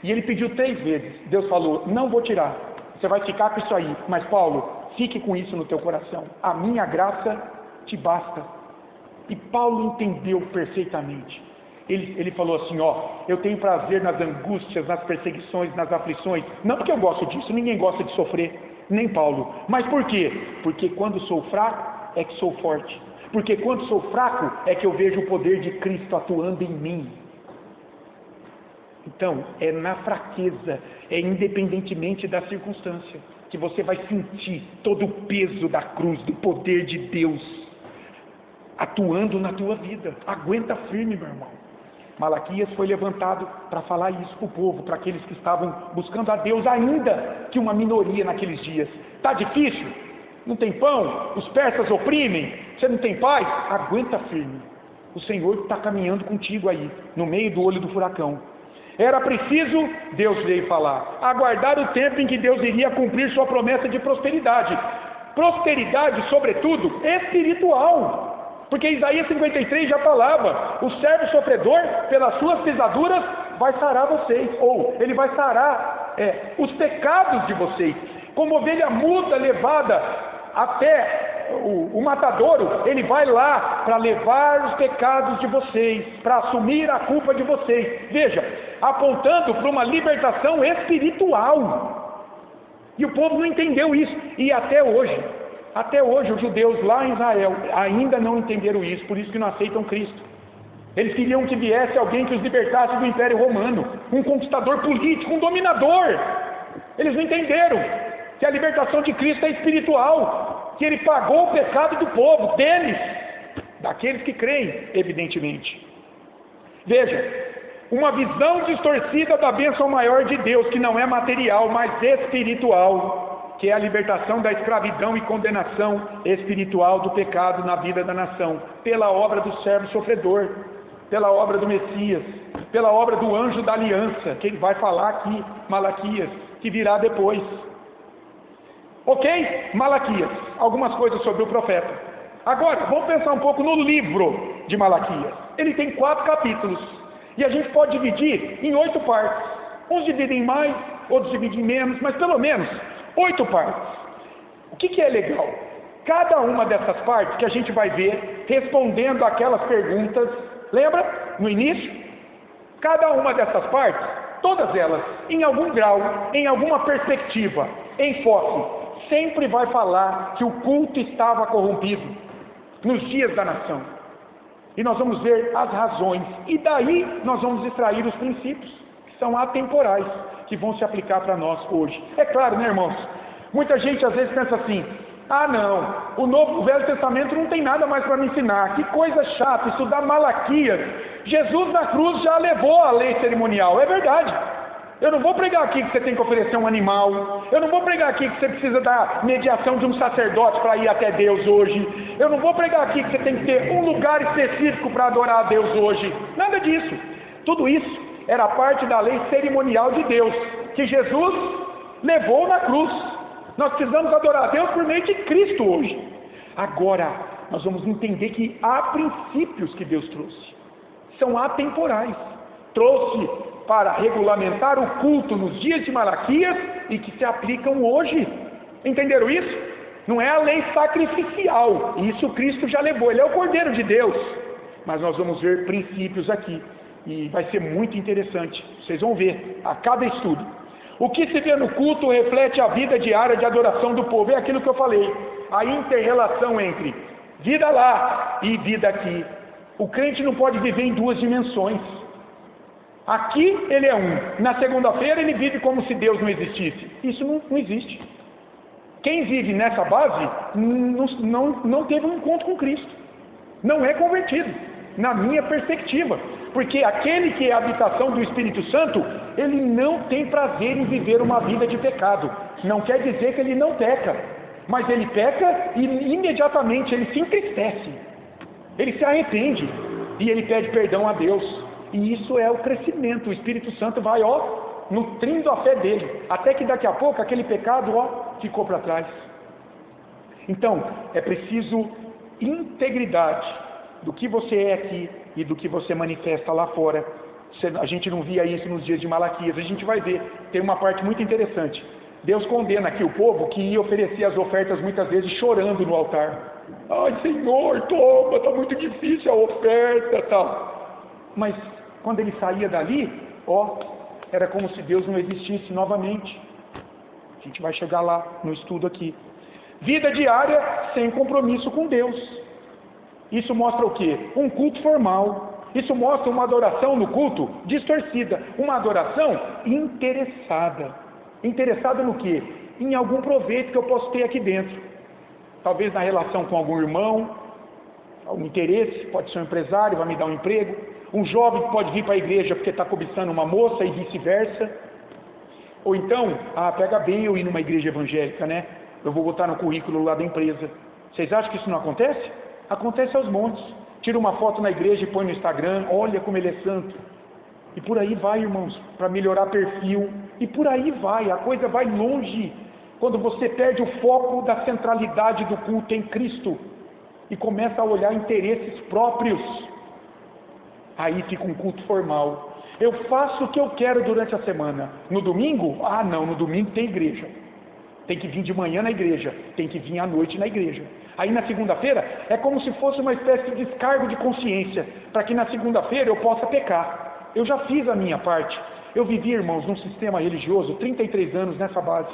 E ele pediu 3 vezes. Deus falou, não vou tirar. Você vai ficar com isso aí. Mas Paulo, fique com isso no teu coração. A minha graça te basta. E Paulo entendeu perfeitamente. Ele falou assim, eu tenho prazer nas angústias, nas perseguições, nas aflições. Não porque eu gosto disso, ninguém gosta de sofrer, nem Paulo. Mas por quê? Porque quando sou fraco, é que sou forte. Porque quando sou fraco, é que eu vejo o poder de Cristo atuando em mim. Então, é na fraqueza, é independentemente da circunstância, que você vai sentir todo o peso da cruz, do poder de Deus, atuando na tua vida. Aguenta firme, meu irmão. Malaquias foi levantado para falar isso para o povo, para aqueles que estavam buscando a Deus, ainda que uma minoria naqueles dias. Está difícil? Não tem pão? Os persas oprimem? Você não tem paz? Aguenta firme. O Senhor está caminhando contigo aí, no meio do olho do furacão. Era preciso, Deus veio falar, aguardar o tempo em que Deus iria cumprir sua promessa de prosperidade. Prosperidade, sobretudo, espiritual. Porque Isaías 53 já falava, o servo sofredor, pelas suas pisaduras, vai sarar vocês. Ou, ele vai sarar os pecados de vocês. Como ovelha muda levada até o matadouro, ele vai lá para levar os pecados de vocês, para assumir a culpa de vocês. Veja, apontando para uma libertação espiritual. E o povo não entendeu isso. E até hoje os judeus lá em Israel ainda não entenderam isso, por isso que não aceitam Cristo. Eles queriam que viesse alguém que os libertasse do Império Romano, um conquistador político, um dominador. Eles não entenderam que a libertação de Cristo é espiritual, que Ele pagou o pecado do povo, deles, daqueles que creem, evidentemente. Veja, uma visão distorcida da bênção maior de Deus, que não é material, mas espiritual, que é a libertação da escravidão e condenação espiritual do pecado na vida da nação, pela obra do servo sofredor, pela obra do Messias, pela obra do anjo da aliança, que ele vai falar aqui, Malaquias, que virá depois. Ok? Malaquias, algumas coisas sobre o profeta. Agora, vamos pensar um pouco no livro de Malaquias. Ele tem 4 capítulos, e a gente pode dividir em 8 partes. Uns dividem mais, outros dividem menos, mas pelo menos 8 partes. O que é legal? Cada uma dessas partes que a gente vai ver respondendo aquelas perguntas, lembra? No início? Cada uma dessas partes todas elas, em algum grau, em alguma perspectiva, enfoque, sempre vai falar que o culto estava corrompido nos dias da nação. E nós vamos ver as razões, e daí nós vamos extrair os princípios, que são atemporais, que vão se aplicar para nós hoje. É claro, né, irmãos? Muita gente às vezes pensa assim: ah não, o Velho Testamento não tem nada mais para me ensinar, que coisa chata, estudar Malaquias. Jesus na cruz já levou a lei cerimonial, é verdade. Eu não vou pregar aqui que você tem que oferecer um animal, eu não vou pregar aqui que você precisa da mediação de um sacerdote para ir até Deus hoje, eu não vou pregar aqui que você tem que ter um lugar específico para adorar a Deus hoje, nada disso. Tudo isso era parte da lei cerimonial de Deus, que Jesus levou na cruz. Nós precisamos adorar a Deus por meio de Cristo hoje. Agora, nós vamos entender que há princípios que Deus trouxe, são atemporais, trouxe para regulamentar o culto nos dias de Malaquias e que se aplicam hoje. Entenderam isso? Não é a lei sacrificial, isso Cristo já levou, Ele é o Cordeiro de Deus. Mas nós vamos ver princípios aqui, e vai ser muito interessante, vocês vão ver a cada estudo. O que se vê no culto reflete a vida diária de adoração do povo, é aquilo que eu falei, a inter-relação entre vida lá e vida aqui. O crente não pode viver em duas dimensões. Aqui ele é um, na segunda-feira ele vive como se Deus não existisse. Isso não existe. Quem vive nessa base não teve um encontro com Cristo, não é convertido, na minha perspectiva, porque aquele que é a habitação do Espírito Santo, ele não tem prazer em viver uma vida de pecado. Não quer dizer que ele não peca, mas ele peca e imediatamente ele se entristece, ele se arrepende e ele pede perdão a Deus. E isso é o crescimento. O Espírito Santo vai, nutrindo a fé dele, até que daqui a pouco aquele pecado, ficou para trás. Então, é preciso integridade do que você é aqui e do que você manifesta lá fora. A gente não via isso nos dias de Malaquias, a gente vai ver, tem uma parte muito interessante. Deus condena aqui o povo que ia oferecer as ofertas muitas vezes chorando no altar. Ai Senhor, toma, está muito difícil a oferta, tal. Mas quando ele saía dali, era como se Deus não existisse novamente. A gente vai chegar lá no estudo aqui. Vida diária sem compromisso com Deus. Isso mostra o quê? Um culto formal. Isso mostra uma adoração no culto distorcida. Uma adoração interessada. Interessada no quê? Em algum proveito que eu posso ter aqui dentro. Talvez na relação com algum irmão, algum interesse, pode ser um empresário, vai me dar um emprego. Um jovem que pode vir para a igreja porque está cobiçando uma moça e vice-versa. Ou então, pega bem eu ir numa igreja evangélica, né? Eu vou botar no currículo lá da empresa. Vocês acham que isso não acontece? Acontece aos montes. Tira uma foto na igreja e põe no Instagram, olha como ele é santo. E por aí vai, irmãos, para melhorar perfil. E por aí vai, a coisa vai longe. Quando você perde o foco da centralidade do culto em Cristo e começa a olhar interesses próprios, aí fica um culto formal. Eu faço o que eu quero durante a semana. No domingo? Não, no domingo tem igreja. Tem que vir de manhã na igreja, tem que vir à noite na igreja. Aí na segunda-feira é como se fosse uma espécie de descargo de consciência, para que na segunda-feira eu possa pecar. Eu já fiz a minha parte. Eu vivi, irmãos, num sistema religioso, 33 anos nessa base.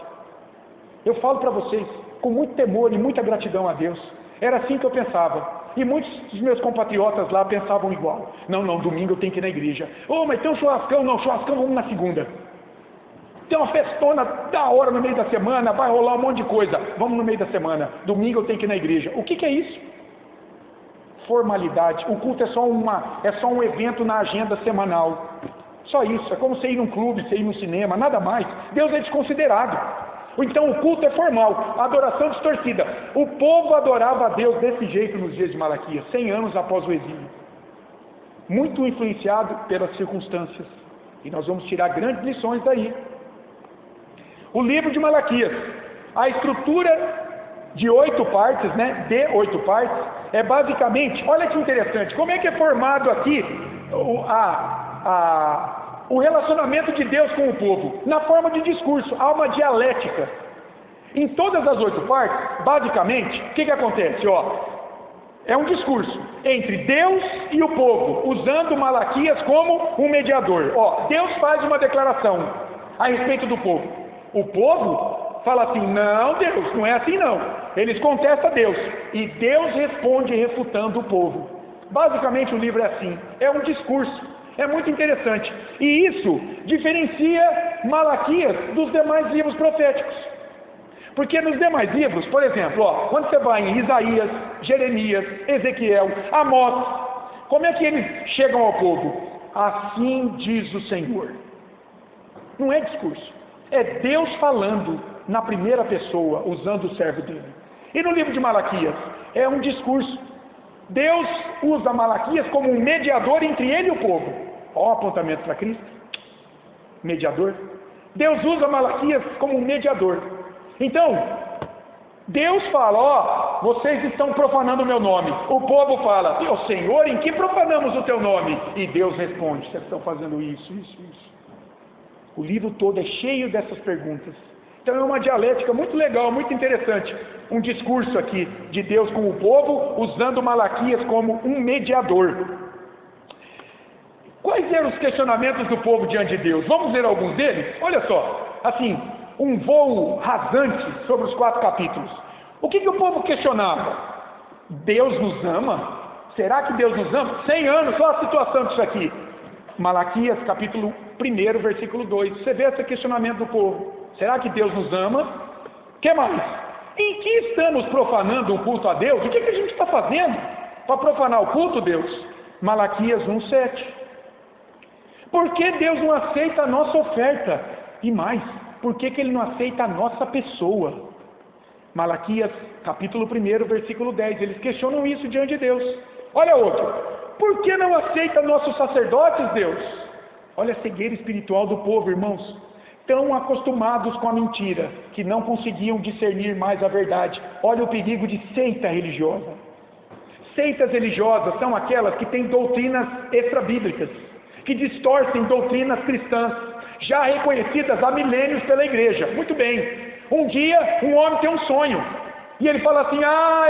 Eu falo para vocês, com muito temor e muita gratidão a Deus. Era assim que eu pensava. E muitos dos meus compatriotas lá pensavam igual. Não, domingo eu tenho que ir na igreja. Mas tem um churrascão? Não, churrascão vamos na segunda. Tem uma festona da hora no meio da semana, vai rolar um monte de coisa. Vamos no meio da semana. Domingo eu tenho que ir na igreja. O que é isso? Formalidade. O culto é só um evento na agenda semanal. Só isso. É como você ir num clube, você ir num cinema, nada mais. Deus é desconsiderado. Então o culto é formal, a adoração distorcida. O povo adorava a Deus desse jeito nos dias de Malaquias, 100 anos após o exílio. Muito influenciado pelas circunstâncias. E nós vamos tirar grandes lições daí. O livro de Malaquias, a estrutura de 8 partes, de 8 partes, é basicamente, olha que interessante, como é que é formado aqui o relacionamento de Deus com o povo? Na forma de discurso, há uma dialética. Em todas as 8 partes, basicamente, o que acontece? É um discurso entre Deus e o povo, usando Malaquias como um mediador. Deus faz uma declaração a respeito do povo. O povo fala assim: não, Deus, não é assim não. Eles contestam a Deus, e Deus responde refutando o povo. Basicamente o livro é assim, é um discurso. É muito interessante. E isso diferencia Malaquias dos demais livros proféticos. Porque nos demais livros, por exemplo, quando você vai em Isaías, Jeremias, Ezequiel, Amós, como é que eles chegam ao povo? Assim diz o Senhor. Não é discurso. É Deus falando na primeira pessoa, usando o servo dele. E no livro de Malaquias, é um discurso. Deus usa Malaquias como um mediador entre ele e o povo. Ó, apontamento para Cristo. Mediador. Deus usa Malaquias como um mediador. Então, Deus fala: vocês estão profanando o meu nome. O povo fala: Senhor, em que profanamos o teu nome? E Deus responde: vocês estão fazendo isso. O livro todo é cheio dessas perguntas. Então é uma dialética muito legal, muito interessante. Um discurso aqui de Deus com o povo, usando Malaquias como um mediador. Quais eram os questionamentos do povo diante de Deus? Vamos ver alguns deles? Olha só, assim, um voo rasante sobre os 4 capítulos. O que o povo questionava? Deus nos ama? Será que Deus nos ama? 100 anos, só a situação disso aqui. Malaquias, capítulo 1, versículo 2. Você vê esse questionamento do povo. Será que Deus nos ama? O que mais? Em que estamos profanando o culto a Deus? O que a gente está fazendo para profanar o culto, Deus? Malaquias 1:7. Por que Deus não aceita a nossa oferta? E mais, por que Ele não aceita a nossa pessoa? Malaquias, capítulo 1, versículo 10. Eles questionam isso diante de Deus. Olha outro. Por que não aceita nossos sacerdotes, Deus? Olha a cegueira espiritual do povo, irmãos. Tão acostumados com a mentira, que não conseguiam discernir mais a verdade. Olha o perigo de seita religiosa. Seitas religiosas são aquelas que têm doutrinas extrabíblicas, que distorcem doutrinas cristãs, já reconhecidas há milênios pela igreja. Muito bem, um dia um homem tem um sonho, e ele fala assim: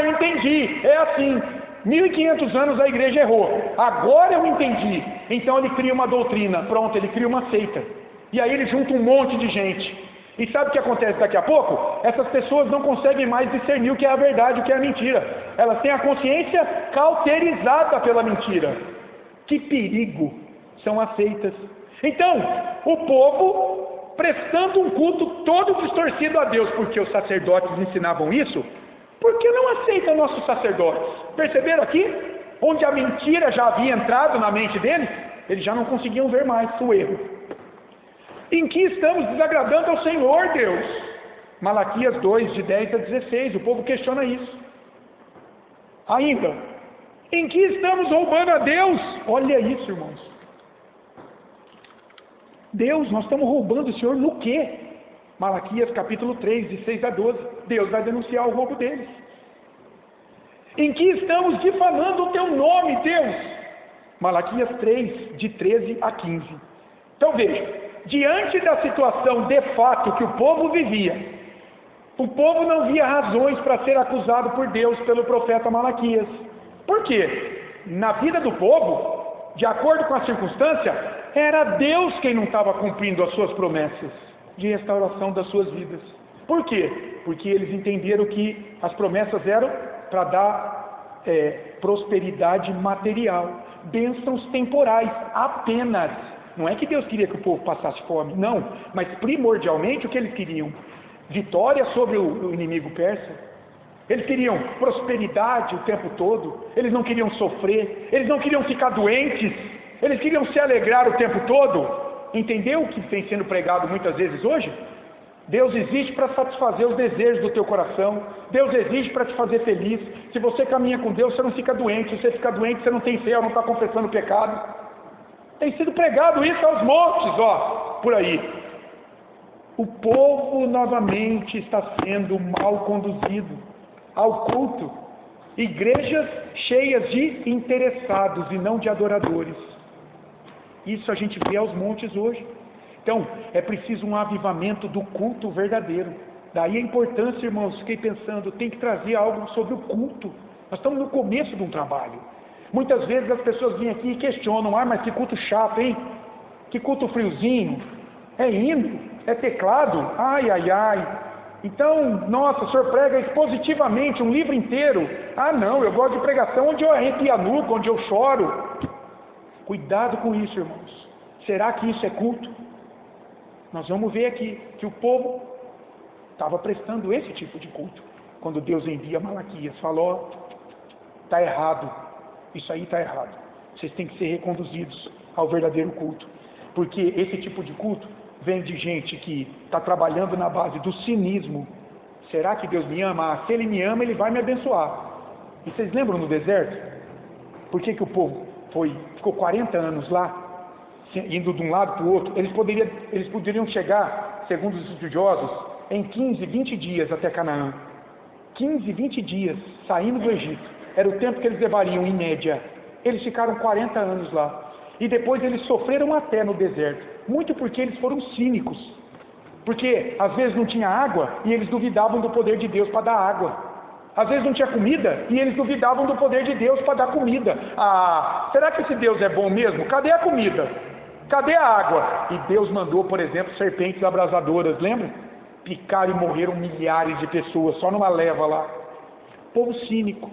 eu entendi, é assim, 1500 anos a igreja errou, agora eu entendi. Então ele cria uma doutrina, pronto, ele cria uma seita. E aí ele junta um monte de gente. E sabe o que acontece daqui a pouco? Essas pessoas não conseguem mais discernir o que é a verdade e o que é a mentira. Elas têm a consciência cauterizada pela mentira. Que perigo são as seitas. Então, o povo prestando um culto todo distorcido a Deus, porque os sacerdotes ensinavam isso, por que não aceita nossos sacerdotes? Perceberam aqui? Onde a mentira já havia entrado na mente deles, eles já não conseguiam ver mais o erro. Em que estamos desagradando ao Senhor, Deus? Malaquias 2, de 10 a 16, o povo questiona isso. Ainda, em que estamos roubando a Deus? Olha isso, irmãos. Deus, nós estamos roubando o Senhor no quê? Malaquias capítulo 3, de 6 a 12. Deus vai denunciar o roubo deles. Em que estamos difamando o teu nome, Deus? Malaquias 3, de 13 a 15. Então veja, diante da situação de fato que o povo vivia, o povo não via razões para ser acusado por Deus pelo profeta Malaquias. Por quê? Na vida do povo, de acordo com a circunstância, era Deus quem não estava cumprindo as suas promessas de restauração das suas vidas. Por quê? Porque eles entenderam que as promessas eram para dar prosperidade material, bênçãos temporais apenas. Não é que Deus queria que o povo passasse fome, não, mas primordialmente o que eles queriam? Vitória sobre o inimigo persa. Eles queriam prosperidade o tempo todo, eles não queriam sofrer, eles não queriam ficar doentes, eles queriam se alegrar o tempo todo. Entendeu o que vem sendo pregado muitas vezes hoje? Deus existe para satisfazer os desejos do teu coração, Deus existe para te fazer feliz. Se você caminha com Deus, você não fica doente. Se você fica doente, você não tem fé, não está confessando o pecado. Tem sido pregado isso aos montes, por aí. O povo novamente está sendo mal conduzido ao culto. Igrejas cheias de interessados e não de adoradores. Isso a gente vê aos montes hoje. Então, é preciso um avivamento do culto verdadeiro. Daí a importância, irmãos, fiquei pensando, tem que trazer algo sobre o culto. Nós estamos no começo de um trabalho. Muitas vezes as pessoas vêm aqui e questionam: mas que culto chato, hein? Que culto friozinho. É hino? É teclado? Ai, ai, ai. Então, nossa, o senhor prega expositivamente um livro inteiro. Não, eu gosto de pregação onde eu arrepio a nuca, onde eu choro. Cuidado com isso, irmãos. Será que isso é culto? Nós vamos ver aqui que o povo estava prestando esse tipo de culto. Quando Deus envia Malaquias, falou: está errado, isso aí está errado. Vocês têm que ser reconduzidos ao verdadeiro culto. Porque esse tipo de culto vem de gente que está trabalhando na base do cinismo. Será que Deus me ama? Se Ele me ama, Ele vai me abençoar. E vocês lembram no deserto? Por que o povo ficou 40 anos lá, indo de um lado para o outro? Eles poderiam chegar, segundo os estudiosos, em 15, 20 dias até Canaã. 15, 20 dias saindo do Egito. Era o tempo que eles levariam em média. Eles ficaram 40 anos lá. E depois eles sofreram até no deserto. Muito porque eles foram cínicos. Porque às vezes não tinha água e eles duvidavam do poder de Deus para dar água. Às vezes não tinha comida e eles duvidavam do poder de Deus para dar comida. Será que esse Deus é bom mesmo? Cadê a comida? Cadê a água? E Deus mandou, por exemplo, serpentes abrasadoras, lembra? Picaram e morreram milhares de pessoas, só numa leva lá. Povo cínico,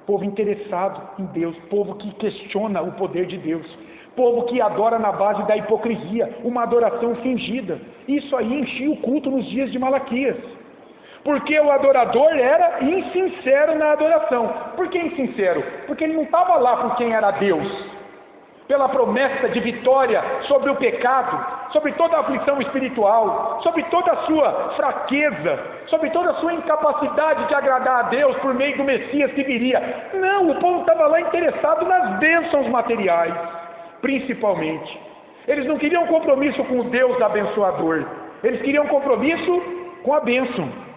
povo interessado em Deus, povo que questiona o poder de Deus, povo que adora na base da hipocrisia, uma adoração fingida. Isso aí enchia o culto nos dias de Malaquias. Porque o adorador era insincero na adoração. Por que insincero? Porque ele não estava lá por quem era Deus, pela promessa de vitória sobre o pecado, sobre toda a aflição espiritual, sobre toda a sua fraqueza, sobre toda a sua incapacidade de agradar a Deus por meio do Messias que viria. Não, o povo estava lá interessado nas bênçãos materiais, principalmente. Eles não queriam compromisso com o Deus abençoador, eles queriam compromisso com a bênção.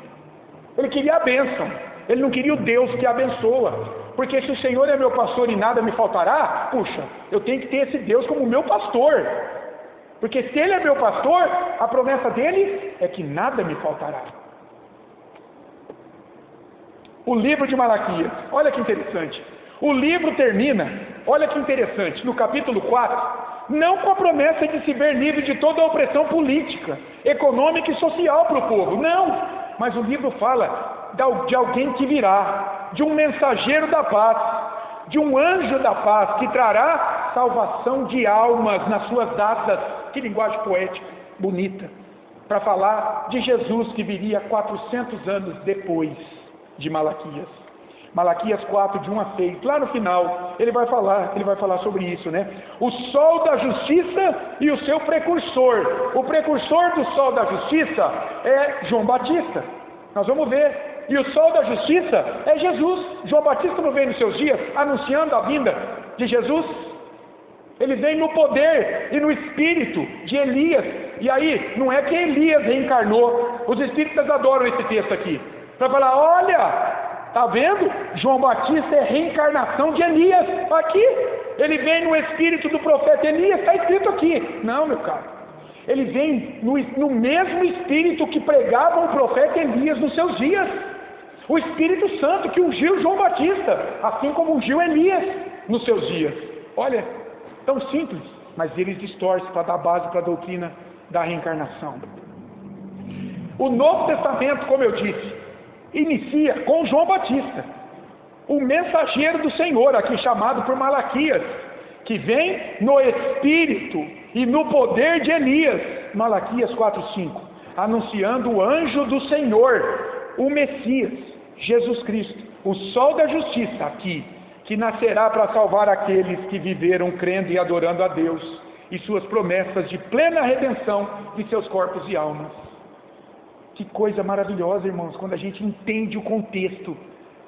Ele queria a bênção, ele não queria o Deus que abençoa. Porque se o Senhor é meu pastor e nada me faltará, puxa, eu tenho que ter esse Deus como meu pastor. Porque se Ele é meu pastor, a promessa dele é que nada me faltará. O livro de Malaquias, olha que interessante. O livro termina, olha que interessante, no capítulo 4, não com a promessa de se ver livre de toda a opressão política, econômica e social para o povo, não. Mas o livro fala de alguém que virá, de um mensageiro da paz, de um anjo da paz, que trará salvação de almas nas suas datas. Que linguagem poética, bonita, para falar de Jesus que viria 400 anos depois de Malaquias. Malaquias 4, de 1 a 6, lá no final, ele vai falar sobre isso, né? O sol da justiça e o seu precursor. O precursor do sol da justiça é João Batista. Nós vamos ver. E o sol da justiça é Jesus. João Batista não vem nos seus dias anunciando a vinda de Jesus? Ele vem no poder e no espírito de Elias. E aí, não é que Elias reencarnou. Os espíritas adoram esse texto aqui, para falar: olha, está vendo? João Batista é reencarnação de Elias. Aqui, ele vem no espírito do profeta Elias, está escrito aqui. Não, meu caro. Ele vem no mesmo espírito que pregava o profeta Elias nos seus dias. O Espírito Santo que ungiu João Batista, assim como ungiu Elias nos seus dias. Olha, tão simples, mas eles distorcem para dar base para a doutrina da reencarnação. O Novo Testamento, como eu disse, inicia com João Batista, o mensageiro do Senhor, aqui chamado por Malaquias, que vem no espírito e no poder de Elias, Malaquias 4:5, anunciando o anjo do Senhor, o Messias, Jesus Cristo, o sol da justiça aqui, que nascerá para salvar aqueles que viveram crendo e adorando a Deus, e suas promessas de plena redenção de seus corpos e almas. Que coisa maravilhosa, irmãos, quando a gente entende o contexto.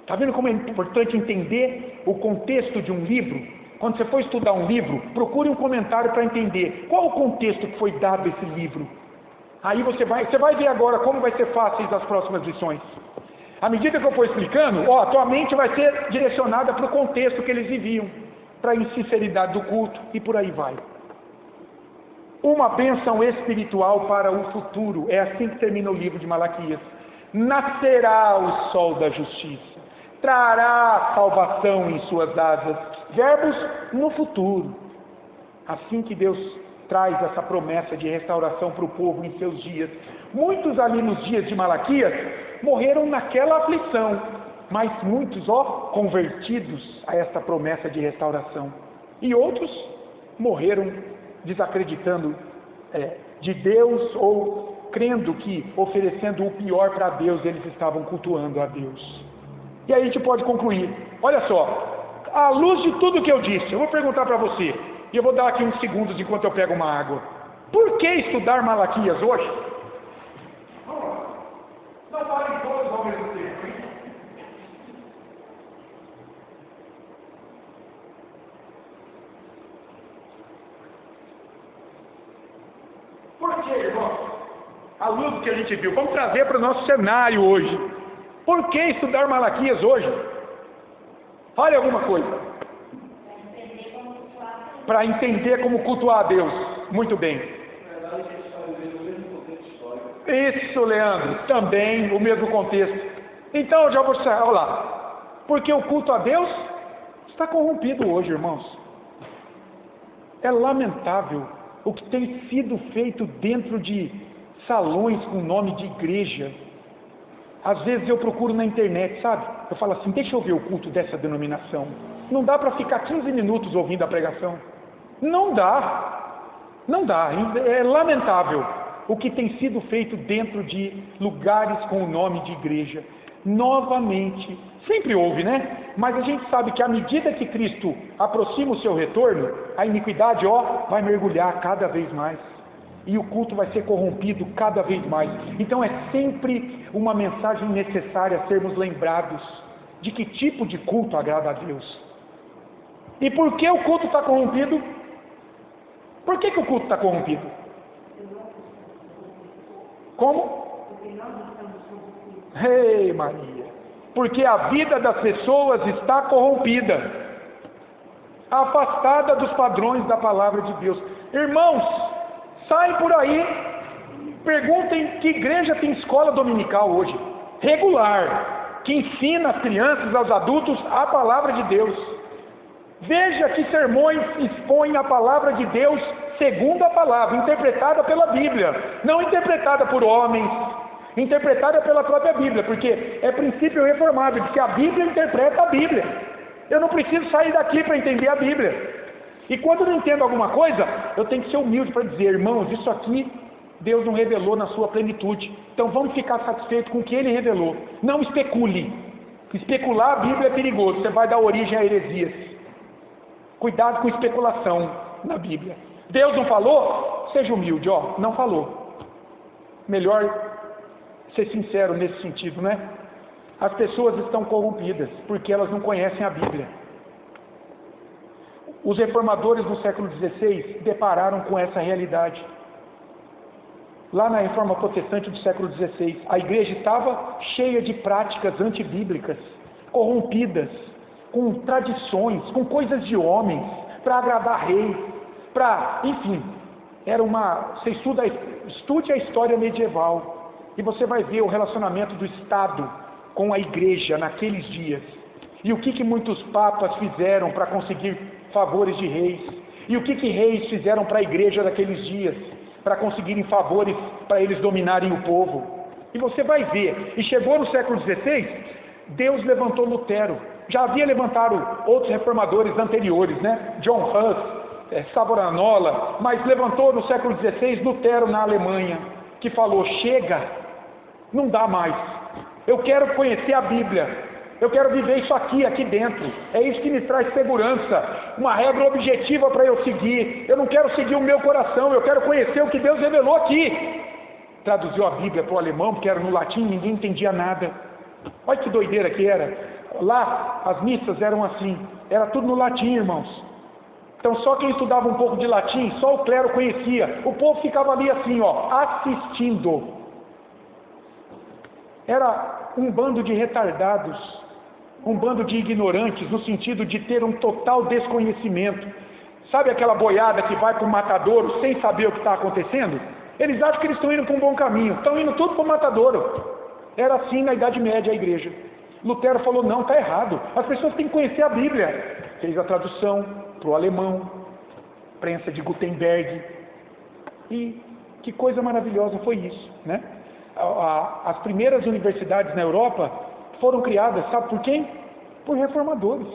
Está vendo como é importante entender o contexto de um livro? Quando você for estudar um livro, procure um comentário para entender qual o contexto que foi dado a esse livro. Aí você vai ver agora como vai ser fácil as próximas lições. À medida que eu for explicando, tua mente vai ser direcionada para o contexto que eles viviam, para a insinceridade do culto e por aí vai. Uma bênção espiritual para o futuro, é assim que termina o livro de Malaquias. Nascerá o sol da justiça, trará salvação em suas asas. Verbos no futuro. Assim que Deus traz essa promessa de restauração para o povo em seus dias. Muitos ali nos dias de Malaquias morreram naquela aflição, mas muitos, convertidos a essa promessa de restauração. E outros morreram desacreditando de Deus, ou crendo que, oferecendo o pior para Deus, eles estavam cultuando a Deus. E aí a gente pode concluir. Olha só, à luz de tudo que eu disse, eu vou perguntar para você, e eu vou dar aqui uns segundos enquanto eu pego uma água. Por que estudar Malaquias hoje? Não falem todos ao mesmo tempo, hein? Por que, irmão? À luz do que a gente viu, vamos trazer para o nosso cenário hoje. Por que estudar Malaquias hoje? Fale alguma coisa. Para entender como cultuar a Deus. Muito bem. Isso, Leandro. Também o mesmo contexto. Então, já vou olha lá. Porque o culto a Deus está corrompido hoje, irmãos. É lamentável o que tem sido feito dentro de salões com nome de igreja. Às vezes eu procuro na internet, sabe? Eu falo assim, deixa eu ver o culto dessa denominação. Não dá para ficar 15 minutos ouvindo a pregação. Não dá. Não dá. É lamentável o que tem sido feito dentro de lugares com o nome de igreja. Novamente, sempre houve, né? Mas a gente sabe que à medida que Cristo aproxima o seu retorno, a iniquidade, vai mergulhar cada vez mais. E o culto vai ser corrompido cada vez mais. Então é sempre uma mensagem necessária sermos lembrados de que tipo de culto agrada a Deus. E por que o culto está corrompido? Por que o culto está corrompido? Como? Ei, Maria! Porque a vida das pessoas está corrompida, afastada dos padrões da palavra de Deus. Irmãos, saem por aí, perguntem que igreja tem escola dominical hoje, regular, que ensina as crianças, aos adultos, a palavra de Deus. Veja que sermões expõem a palavra de Deus segundo a palavra, interpretada pela Bíblia, não interpretada por homens, interpretada pela própria Bíblia, porque é princípio reformado, de que a Bíblia interpreta a Bíblia. Eu não preciso sair daqui para entender a Bíblia. E quando eu não entendo alguma coisa, eu tenho que ser humilde para dizer, irmãos, isso aqui Deus não revelou na sua plenitude. Então vamos ficar satisfeitos com o que Ele revelou. Não especule. Especular a Bíblia é perigoso, você vai dar origem a heresias. Cuidado com especulação na Bíblia. Deus não falou? Seja humilde, não falou. Melhor ser sincero nesse sentido, né? As pessoas estão corrompidas porque elas não conhecem a Bíblia. Os reformadores do século XVI depararam com essa realidade. Lá na Reforma Protestante do século XVI, a igreja estava cheia de práticas antibíblicas, corrompidas, com tradições, com coisas de homens, para agradar reis, enfim, você estude a história medieval, e você vai ver o relacionamento do Estado com a igreja naqueles dias, e o que muitos papas fizeram para conseguir favores de reis, e o que reis fizeram para a igreja naqueles dias, para conseguirem favores, para eles dominarem o povo. E você vai ver, e chegou no século XVI, Deus levantou Lutero. Já havia levantado outros reformadores anteriores, né? John Huss, Savonarola, mas levantou no século XVI Lutero na Alemanha, que falou, chega, não dá mais, eu quero conhecer a Bíblia, eu quero viver isso aqui dentro, é isso que me traz segurança, uma regra objetiva para eu seguir, eu não quero seguir o meu coração, eu quero conhecer o que Deus revelou aqui. Traduziu a Bíblia para o alemão, porque era no latim, ninguém entendia nada. Olha que doideira que era. Lá as missas eram assim, era tudo no latim, irmãos. Então só quem estudava um pouco de latim, só o clero conhecia. O povo ficava ali assim, assistindo. Era um bando de retardados, um bando de ignorantes, no sentido de ter um total desconhecimento. Sabe aquela boiada que vai para o matadouro sem saber o que está acontecendo? Eles acham que eles estão indo para um bom caminho, estão indo tudo para o matadouro. Era assim na Idade Média a igreja. Lutero falou, não, está errado. As pessoas têm que conhecer a Bíblia. Fez a tradução para o alemão, prensa de Gutenberg. E que coisa maravilhosa foi isso, né? As primeiras universidades na Europa foram criadas, sabe por quem? Por reformadores.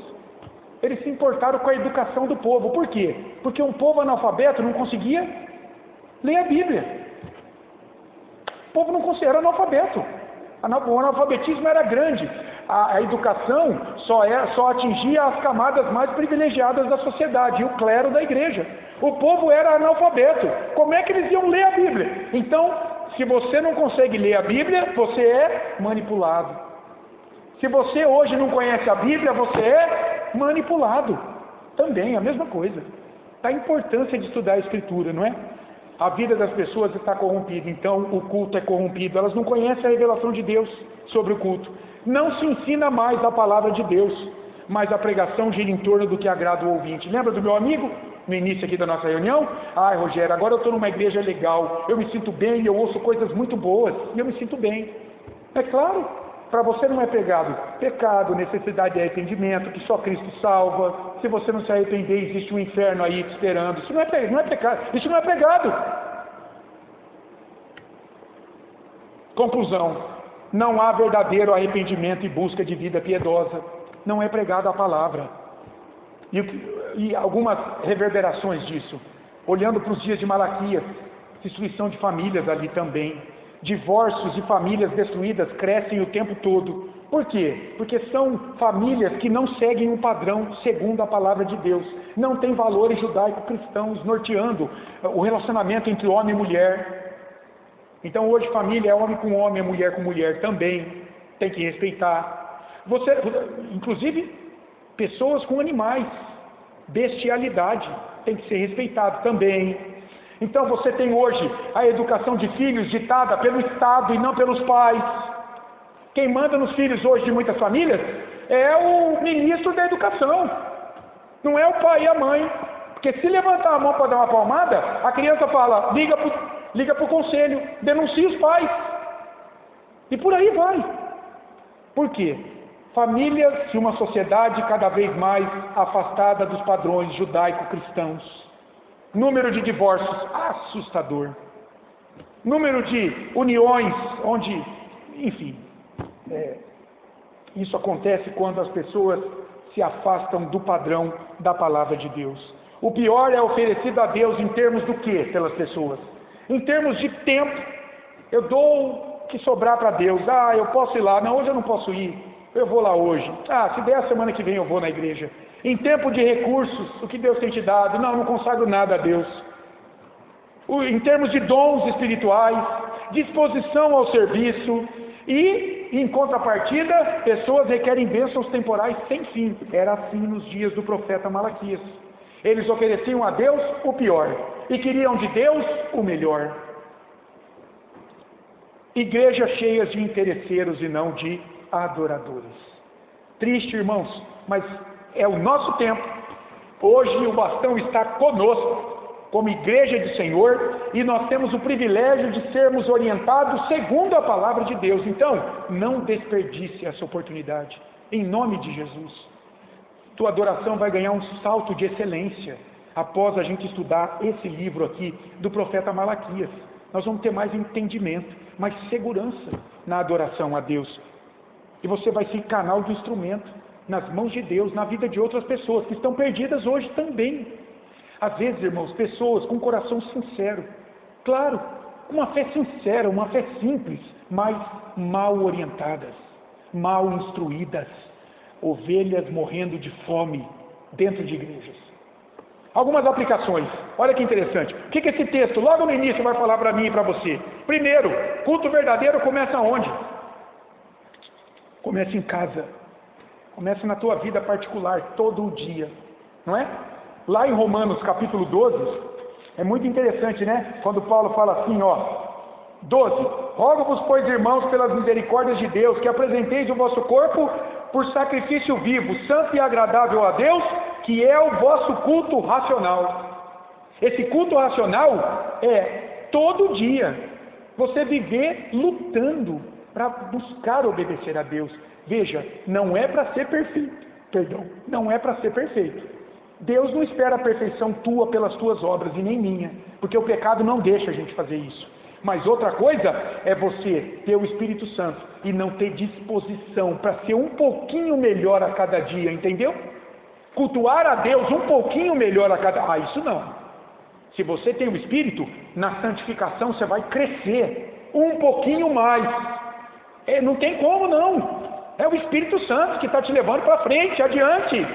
Eles se importaram com a educação do povo. Por quê? Porque um povo analfabeto não conseguia ler a Bíblia. O povo não conseguia, era analfabeto. O analfabetismo era grande. A educação só atingia as camadas mais privilegiadas da sociedade, e o clero da igreja. O povo era analfabeto. Como é que eles iam ler a Bíblia? Então, se você não consegue ler a Bíblia, você é manipulado. Se você hoje não conhece a Bíblia, você é manipulado. Também, a mesma coisa. A importância de estudar a Escritura, não é? A vida das pessoas está corrompida, então o culto é corrompido. Elas não conhecem a revelação de Deus sobre o culto. Não se ensina mais a palavra de Deus, mas a pregação gira em torno do que agrada o ouvinte. Lembra do meu amigo, no início aqui da nossa reunião? Ai, Rogério, agora eu estou numa igreja legal, eu me sinto bem, eu ouço coisas muito boas, e eu me sinto bem. É claro, para você não é pecado, necessidade de arrependimento, que só Cristo salva. Se você não se arrepender, existe um inferno aí te esperando. Isso não é pecado, isso não é pecado. Conclusão: não há verdadeiro arrependimento e busca de vida piedosa. Não é pregada a palavra. E algumas reverberações disso. Olhando para os dias de Malaquias, destruição de famílias ali também. Divórcios e famílias destruídas crescem o tempo todo. Por quê? Porque são famílias que não seguem um padrão segundo a palavra de Deus. Não tem valores judaico-cristãos norteando o relacionamento entre homem e mulher. Então hoje família é homem com homem, é mulher com mulher também. Tem que respeitar. Inclusive, pessoas com animais. Bestialidade tem que ser respeitado também. Então você tem hoje a educação de filhos ditada pelo Estado e não pelos pais. Quem manda nos filhos hoje de muitas famílias é o ministro da educação, não é o pai e a mãe. Porque se levantar a mão para dar uma palmada, a criança fala, liga para o conselho, denuncia os pais. E por aí vai. Por quê? Famílias de uma sociedade cada vez mais afastada dos padrões judaico-cristãos. Número de divórcios assustador. Número de uniões onde, enfim, isso acontece quando as pessoas se afastam do padrão da palavra de Deus. O pior é oferecido a Deus em termos do quê pelas pessoas? Em termos de tempo. Eu dou o que sobrar para Deus. Eu posso ir lá. Não, hoje eu não posso ir. Eu vou lá hoje. Se der a semana que vem eu vou na igreja. Em tempo de recursos, o que Deus tem te dado? Não consagro nada a Deus. Em termos de dons espirituais, disposição ao serviço e, em contrapartida, pessoas requerem bênçãos temporais sem fim. Era assim nos dias do profeta Malaquias. Eles ofereciam a Deus o pior e queriam de Deus o melhor. Igrejas cheias de interesseiros e não de adoradores. Triste, irmãos, mas é o nosso tempo. Hoje o bastão está conosco, como igreja do Senhor, e nós temos o privilégio de sermos orientados segundo a palavra de Deus. Então, não desperdice essa oportunidade, em nome de Jesus. Tua adoração vai ganhar um salto de excelência, após a gente estudar esse livro aqui, do profeta Malaquias. Nós vamos ter mais entendimento, mais segurança na adoração a Deus. E você vai ser canal de instrumento nas mãos de Deus, na vida de outras pessoas que estão perdidas hoje também. Às vezes, irmãos, pessoas com coração sincero, claro, uma fé sincera, uma fé simples, mas mal orientadas, mal instruídas, ovelhas morrendo de fome dentro de igrejas. Algumas aplicações, olha que interessante. O que esse texto, logo no início, vai falar para mim e para você? Primeiro, culto verdadeiro começa onde? Começa em casa. Começa na tua vida particular, todo o dia, não é? Lá em Romanos capítulo 12, é muito interessante, né? Quando Paulo fala assim, 12, rogo-vos, pois, irmãos, pelas misericórdias de Deus, que apresenteis o vosso corpo por sacrifício vivo, santo e agradável a Deus, que é o vosso culto racional. Esse culto racional é todo dia, você viver lutando para buscar obedecer a Deus. Veja, não é para ser perfeito, não é para ser perfeito. Deus não espera a perfeição tua pelas tuas obras e nem minha, porque o pecado não deixa a gente fazer isso. Mas outra coisa é você ter o Espírito Santo e não ter disposição para ser um pouquinho melhor a cada dia, entendeu? Cultuar a Deus um pouquinho melhor a cada... isso não. Se você tem o Espírito, na santificação você vai crescer um pouquinho mais. Não tem como não. É o Espírito Santo que está te levando para frente, adiante.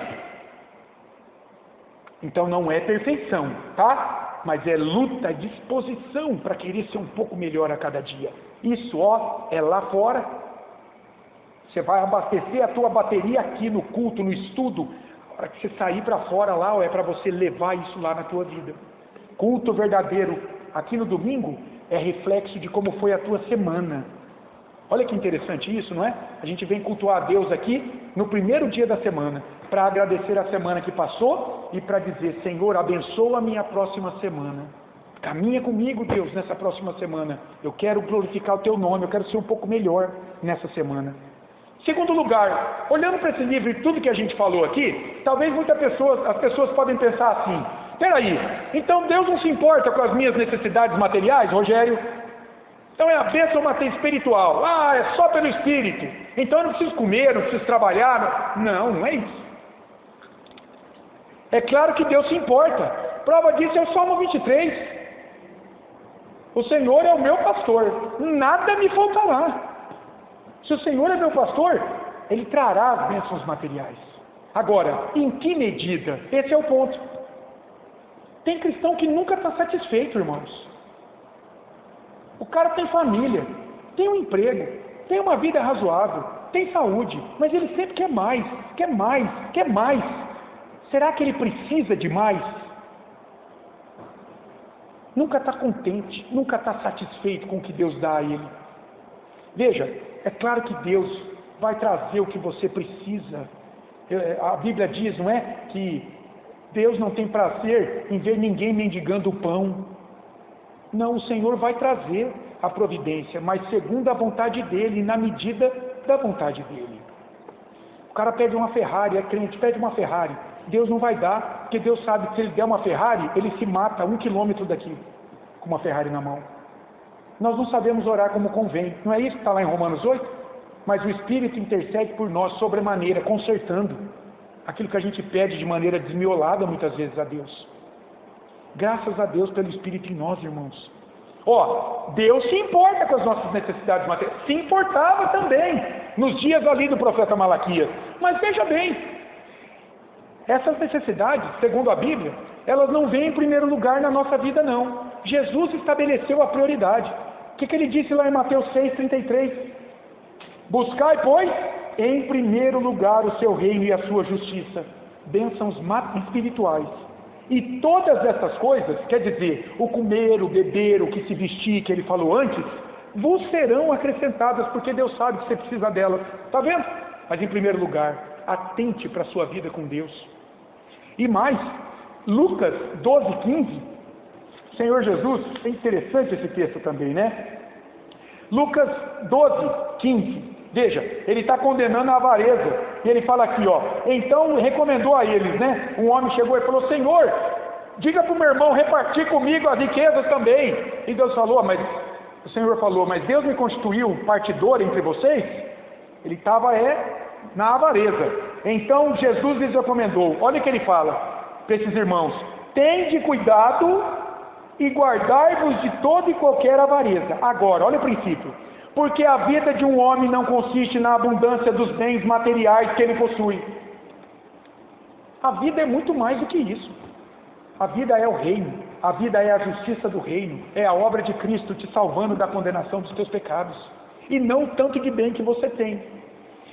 Então não é perfeição, tá? Mas é luta, é disposição para querer ser um pouco melhor a cada dia. Isso, é lá fora. Você vai abastecer a tua bateria aqui no culto, no estudo. A hora que você sair para fora lá, é para você levar isso lá na tua vida. Culto verdadeiro aqui no domingo é reflexo de como foi a tua semana. Olha que interessante isso, não é? A gente vem cultuar a Deus aqui no primeiro dia da semana, para agradecer a semana que passou e para dizer: Senhor, abençoa a minha próxima semana. Caminha comigo, Deus, nessa próxima semana. Eu quero glorificar o teu nome, eu quero ser um pouco melhor nessa semana. Segundo lugar, olhando para esse livro e tudo que a gente falou aqui, talvez as pessoas podem pensar assim: peraí, então Deus não se importa com as minhas necessidades materiais, Rogério? Então é a bênção espiritual. É só pelo Espírito. Então eu não preciso comer, não preciso trabalhar. Não é isso. É claro que Deus se importa. Prova disso é o Salmo 23. O Senhor é o meu pastor, nada me faltará. Se o Senhor é meu pastor, Ele trará as bênçãos materiais. Agora, em que medida? Esse é o ponto. Tem cristão que nunca está satisfeito, irmãos. O cara tem família, tem um emprego, tem uma vida razoável, tem saúde, mas ele sempre quer mais, quer mais, quer mais. Será que ele precisa de mais? Nunca está contente, nunca está satisfeito com o que Deus dá a ele. Veja, é claro que Deus vai trazer o que você precisa. A Bíblia diz, não é, que Deus não tem prazer em ver ninguém mendigando o pão. Não, o Senhor vai trazer a providência, mas segundo a vontade dEle, na medida da vontade dEle. O cara pede uma Ferrari, é crente, pede uma Ferrari. Deus não vai dar, porque Deus sabe que se Ele der uma Ferrari, Ele se mata a 1 quilômetro daqui, com uma Ferrari na mão. Nós não sabemos orar como convém, não é isso que está lá em Romanos 8? Mas o Espírito intercede por nós sobremaneira, consertando aquilo que a gente pede de maneira desmiolada muitas vezes a Deus. Graças a Deus pelo Espírito em nós, irmãos. Deus se importa com as nossas necessidades materiais. Se importava também nos dias ali do profeta Malaquias. Mas veja bem, essas necessidades, segundo a Bíblia, elas não vêm em primeiro lugar na nossa vida, não. Jesus estabeleceu a prioridade. O que Ele disse lá em Mateus 6,33? Buscai, pois, em primeiro lugar o seu reino e a sua justiça, bênçãos espirituais. E todas essas coisas, quer dizer, o comer, o beber, o que se vestir, que Ele falou antes, vos serão acrescentadas, porque Deus sabe que você precisa delas. Está vendo? Mas em primeiro lugar, atente para a sua vida com Deus. E mais, Lucas 12,15, Senhor Jesus, é interessante esse texto também, né? Lucas 12,15, veja, ele está condenando a avareza, e ele fala aqui, então recomendou a eles, né? Um homem chegou e falou: Senhor, diga para o meu irmão repartir comigo as riquezas também. E Deus falou, o Senhor falou, mas Deus me constituiu partidor entre vocês? Ele estava na avareza. Então Jesus lhes recomendou, olha o que ele fala para esses irmãos: tende cuidado e guardai-vos de toda e qualquer avareza. Agora, olha o princípio: porque a vida de um homem não consiste na abundância dos bens materiais que ele possui. A vida é muito mais do que isso. A vida é o reino, a vida é a justiça do reino, é a obra de Cristo te salvando da condenação dos teus pecados, e não o tanto de bem que você tem.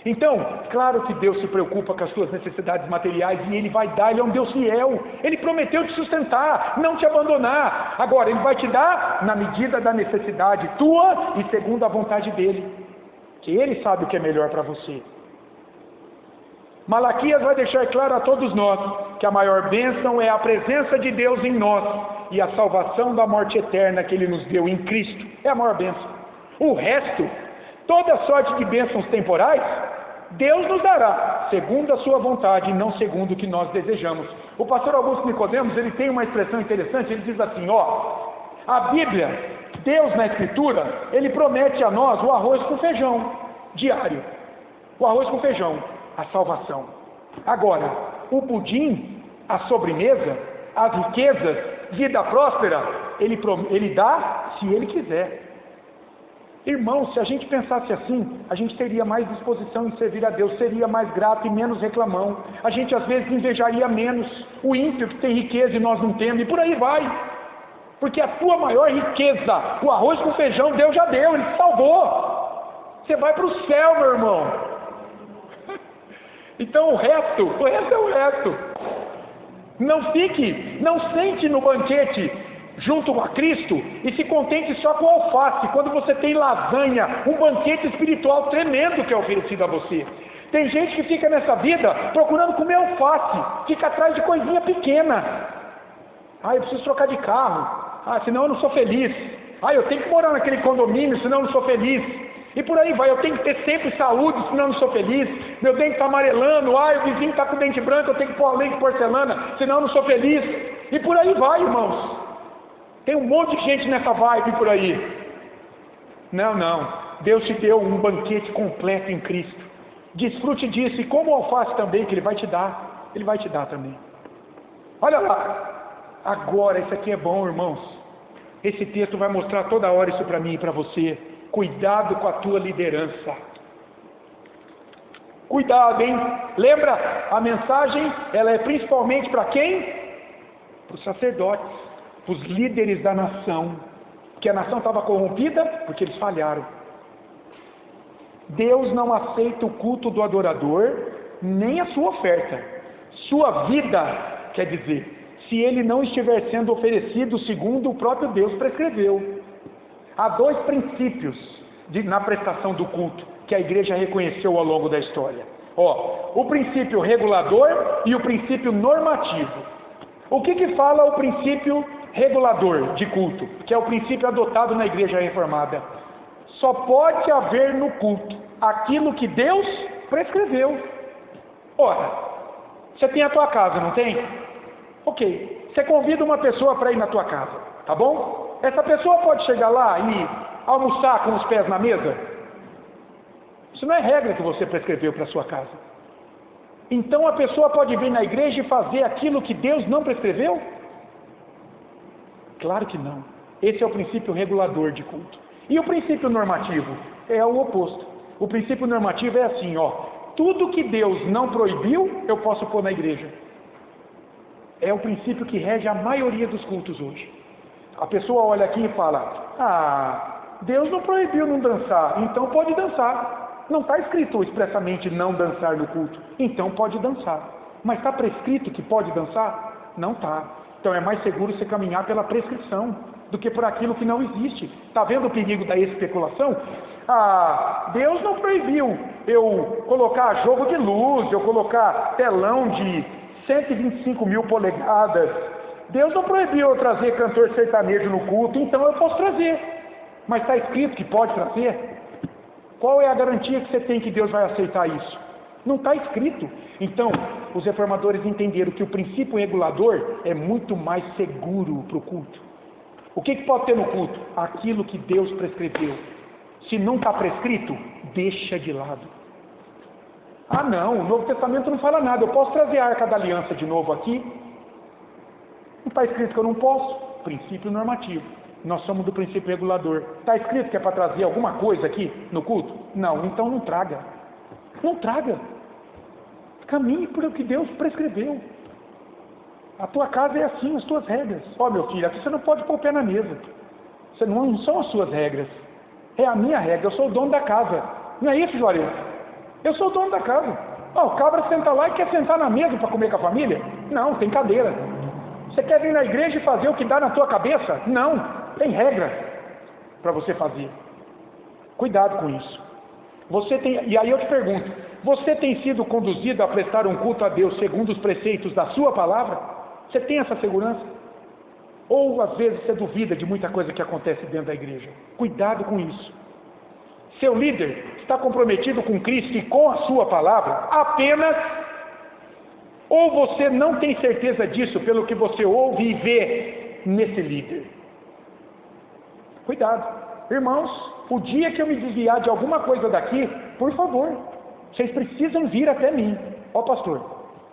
Então, claro que Deus se preocupa com as suas necessidades materiais, e Ele vai dar. Ele é um Deus fiel, Ele prometeu te sustentar, não te abandonar. Agora, Ele vai te dar na medida da necessidade tua e segundo a vontade dEle, que Ele sabe o que é melhor para você. Malaquias vai deixar claro a todos nós que a maior bênção é a presença de Deus em nós e a salvação da morte eterna que Ele nos deu em Cristo. É a maior bênção. O resto toda sorte de bênçãos temporais, Deus nos dará, segundo a sua vontade, e não segundo o que nós desejamos. O pastor Augusto Nicodemos, ele tem uma expressão interessante, ele diz assim, a Bíblia, Deus na Escritura, ele promete a nós o arroz com feijão, diário. O arroz com feijão, a salvação. Agora, o pudim, a sobremesa, as riquezas, vida próspera, ele dá se ele quiser. Irmãos, se a gente pensasse assim, a gente teria mais disposição em servir a Deus, seria mais grato e menos reclamão. A gente às vezes invejaria menos o ímpio que tem riqueza e nós não temos, e por aí vai. Porque a tua maior riqueza, o arroz com feijão, Deus já deu, Ele te salvou. Você vai para o céu, meu irmão. Então o resto é o resto. Não sente no banquete junto a Cristo e se contente só com alface, quando você tem lasanha, um banquete espiritual tremendo que é oferecido a você. Tem gente que fica nessa vida procurando comer alface, fica atrás de coisinha pequena. Eu preciso trocar de carro, senão eu não sou feliz. Eu tenho que morar naquele condomínio, senão eu não sou feliz. E por aí vai, eu tenho que ter sempre saúde, senão eu não sou feliz. Meu dente está amarelando, o vizinho está com o dente branco, eu tenho que pôr a lente de porcelana, senão eu não sou feliz. E por aí vai, irmãos. Tem um monte de gente nessa vibe por aí. Não. Deus te deu um banquete completo em Cristo. Desfrute disso, e como o alface também, que Ele vai te dar. Ele vai te dar também. Olha lá. Agora, isso aqui é bom, irmãos. Esse texto vai mostrar toda hora isso para mim e para você. Cuidado com a tua liderança. Cuidado, hein? Lembra, a mensagem, ela é principalmente para quem? Para os sacerdotes, para os líderes da nação. Que a nação estava corrompida porque eles falharam. Deus não aceita o culto do adorador, nem a sua oferta. Sua vida, quer dizer, se ele não estiver sendo oferecido segundo o próprio Deus prescreveu. Há dois princípios na prestação do culto que a igreja reconheceu ao longo da história. O princípio regulador e o princípio normativo. O que fala o princípio regulador de culto, que é o princípio adotado na igreja reformada? Só pode haver no culto aquilo que Deus prescreveu. Ora, você tem a tua casa, não tem? Ok, você convida uma pessoa para ir na tua casa, tá bom? Essa pessoa pode chegar lá e almoçar com os pés na mesa? Isso não é regra que você prescreveu para a sua casa. Então a pessoa pode vir na igreja e fazer aquilo que Deus não prescreveu? Claro que não. Esse é o princípio regulador de culto. E o princípio normativo? É o oposto. O princípio normativo é assim, tudo que Deus não proibiu, eu posso pôr na igreja. É o princípio que rege a maioria dos cultos hoje. A pessoa olha aqui e fala, Deus não proibiu não dançar, então pode dançar. Não está escrito expressamente não dançar no culto, então pode dançar. Mas está prescrito que pode dançar? Não está. Então é mais seguro você caminhar pela prescrição do que por aquilo que não existe. Está vendo o perigo da especulação? Deus não proibiu eu colocar jogo de luz, eu colocar telão de 125 mil polegadas. Deus não proibiu eu trazer cantor sertanejo no culto, então eu posso trazer. Mas está escrito que pode trazer? Qual é a garantia que você tem que Deus vai aceitar isso? Não está escrito. Então, os reformadores entenderam que o princípio regulador é muito mais seguro para o culto. O que pode ter no culto? Aquilo que Deus prescreveu. Se não está prescrito, deixa de lado. Não, o Novo Testamento não fala nada. Eu posso trazer a Arca da Aliança de novo aqui? Não está escrito que eu não posso. Princípio normativo. Nós somos do princípio regulador. Está escrito que é para trazer alguma coisa aqui no culto? Não, então não traga. Não traga. Caminhe por o que Deus prescreveu. A tua casa é assim, as tuas regras. Meu filho, aqui você não pode pôr o pé na mesa. Não são as suas regras. É a minha regra, eu sou o dono da casa. Não é isso, Juarez? Eu sou o dono da casa. O cabra senta lá e quer sentar na mesa para comer com a família? Não, tem cadeira. Você quer vir na igreja e fazer o que dá na tua cabeça? Não, tem regra para você fazer. Cuidado com isso. E aí eu te pergunto, você tem sido conduzido a prestar um culto a Deus segundo os preceitos da sua palavra? Você tem essa segurança? Ou às vezes você duvida de muita coisa que acontece dentro da igreja? Cuidado com isso. Seu líder está comprometido com Cristo e com a sua palavra apenas, ou você não tem certeza disso pelo que você ouve e vê nesse líder? Cuidado, irmãos, o dia que eu me desviar de alguma coisa daqui, por favor, vocês precisam vir até mim. Ó pastor,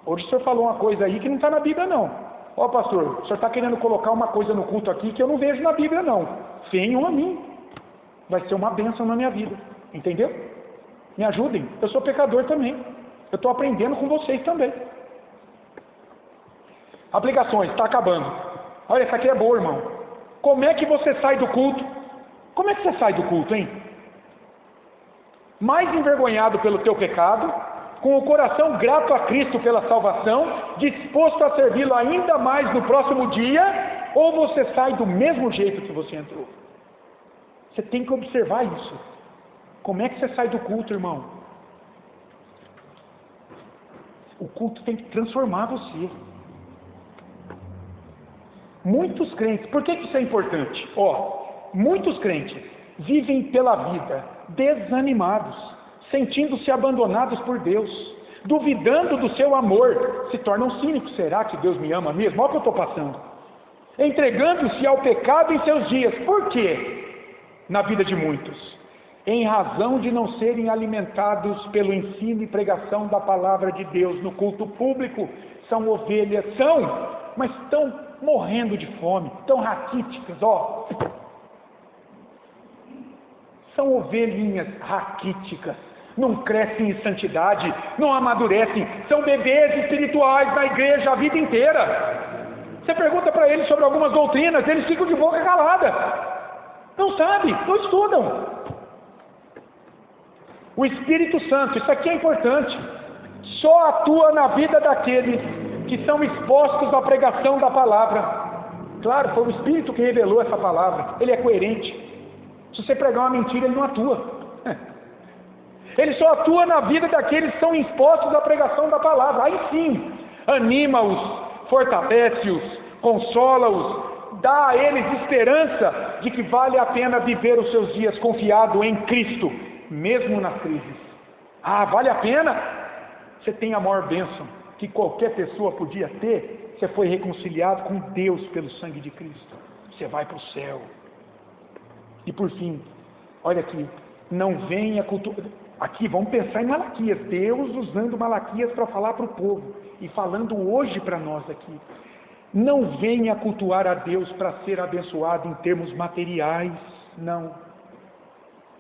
hoje o senhor falou uma coisa aí que não está na Bíblia não. Ó pastor, o senhor está querendo colocar uma coisa no culto aqui que eu não vejo na Bíblia não. Venham a mim, vai ser uma bênção na minha vida, entendeu? Me ajudem, eu sou pecador também, eu estou aprendendo com vocês também. Aplicações, está acabando. Olha, essa aqui é boa, irmão. Como é que você sai do culto? Como é que você sai do culto, hein? Mais envergonhado pelo teu pecado, com o coração grato a Cristo pela salvação, disposto a servi-lo ainda mais no próximo dia, ou você sai do mesmo jeito que você entrou? Você tem que observar isso. Como é que você sai do culto, irmão? O culto tem que transformar você. Muitos crentes, por que isso é importante? Muitos crentes vivem pela vida desanimados, sentindo-se abandonados por Deus, duvidando do seu amor, se tornam cínicos. Será que Deus me ama mesmo? Olha o que eu estou passando. Entregando-se ao pecado em seus dias. Por quê? Na vida de muitos, em razão de não serem alimentados pelo ensino e pregação da palavra de Deus no culto público. São ovelhas, mas estão morrendo de fome, estão raquíticas, são ovelhinhas raquíticas, não crescem em santidade, não amadurecem, são bebês espirituais na igreja a vida inteira. Você pergunta para eles sobre algumas doutrinas, eles ficam de boca calada, não sabem, não estudam. O Espírito Santo, isso aqui é importante, só atua na vida daqueles que são expostos à pregação da palavra. Claro, foi o Espírito que revelou essa palavra, ele é coerente. Se você pregar uma mentira, ele não atua. Ele só atua na vida daqueles que são expostos à pregação da palavra. Aí sim, anima-os, fortalece-os, consola-os, dá a eles esperança de que vale a pena viver os seus dias confiado em Cristo, mesmo nas crises. Vale a pena? Você tem a maior bênção que qualquer pessoa podia ter. Você foi reconciliado com Deus pelo sangue de Cristo. Você vai para o céu. E por fim, olha aqui, não venha cultuar. Aqui vamos pensar em Malaquias, Deus usando Malaquias para falar para o povo e falando hoje para nós aqui. Não venha cultuar a Deus para ser abençoado em termos materiais, não.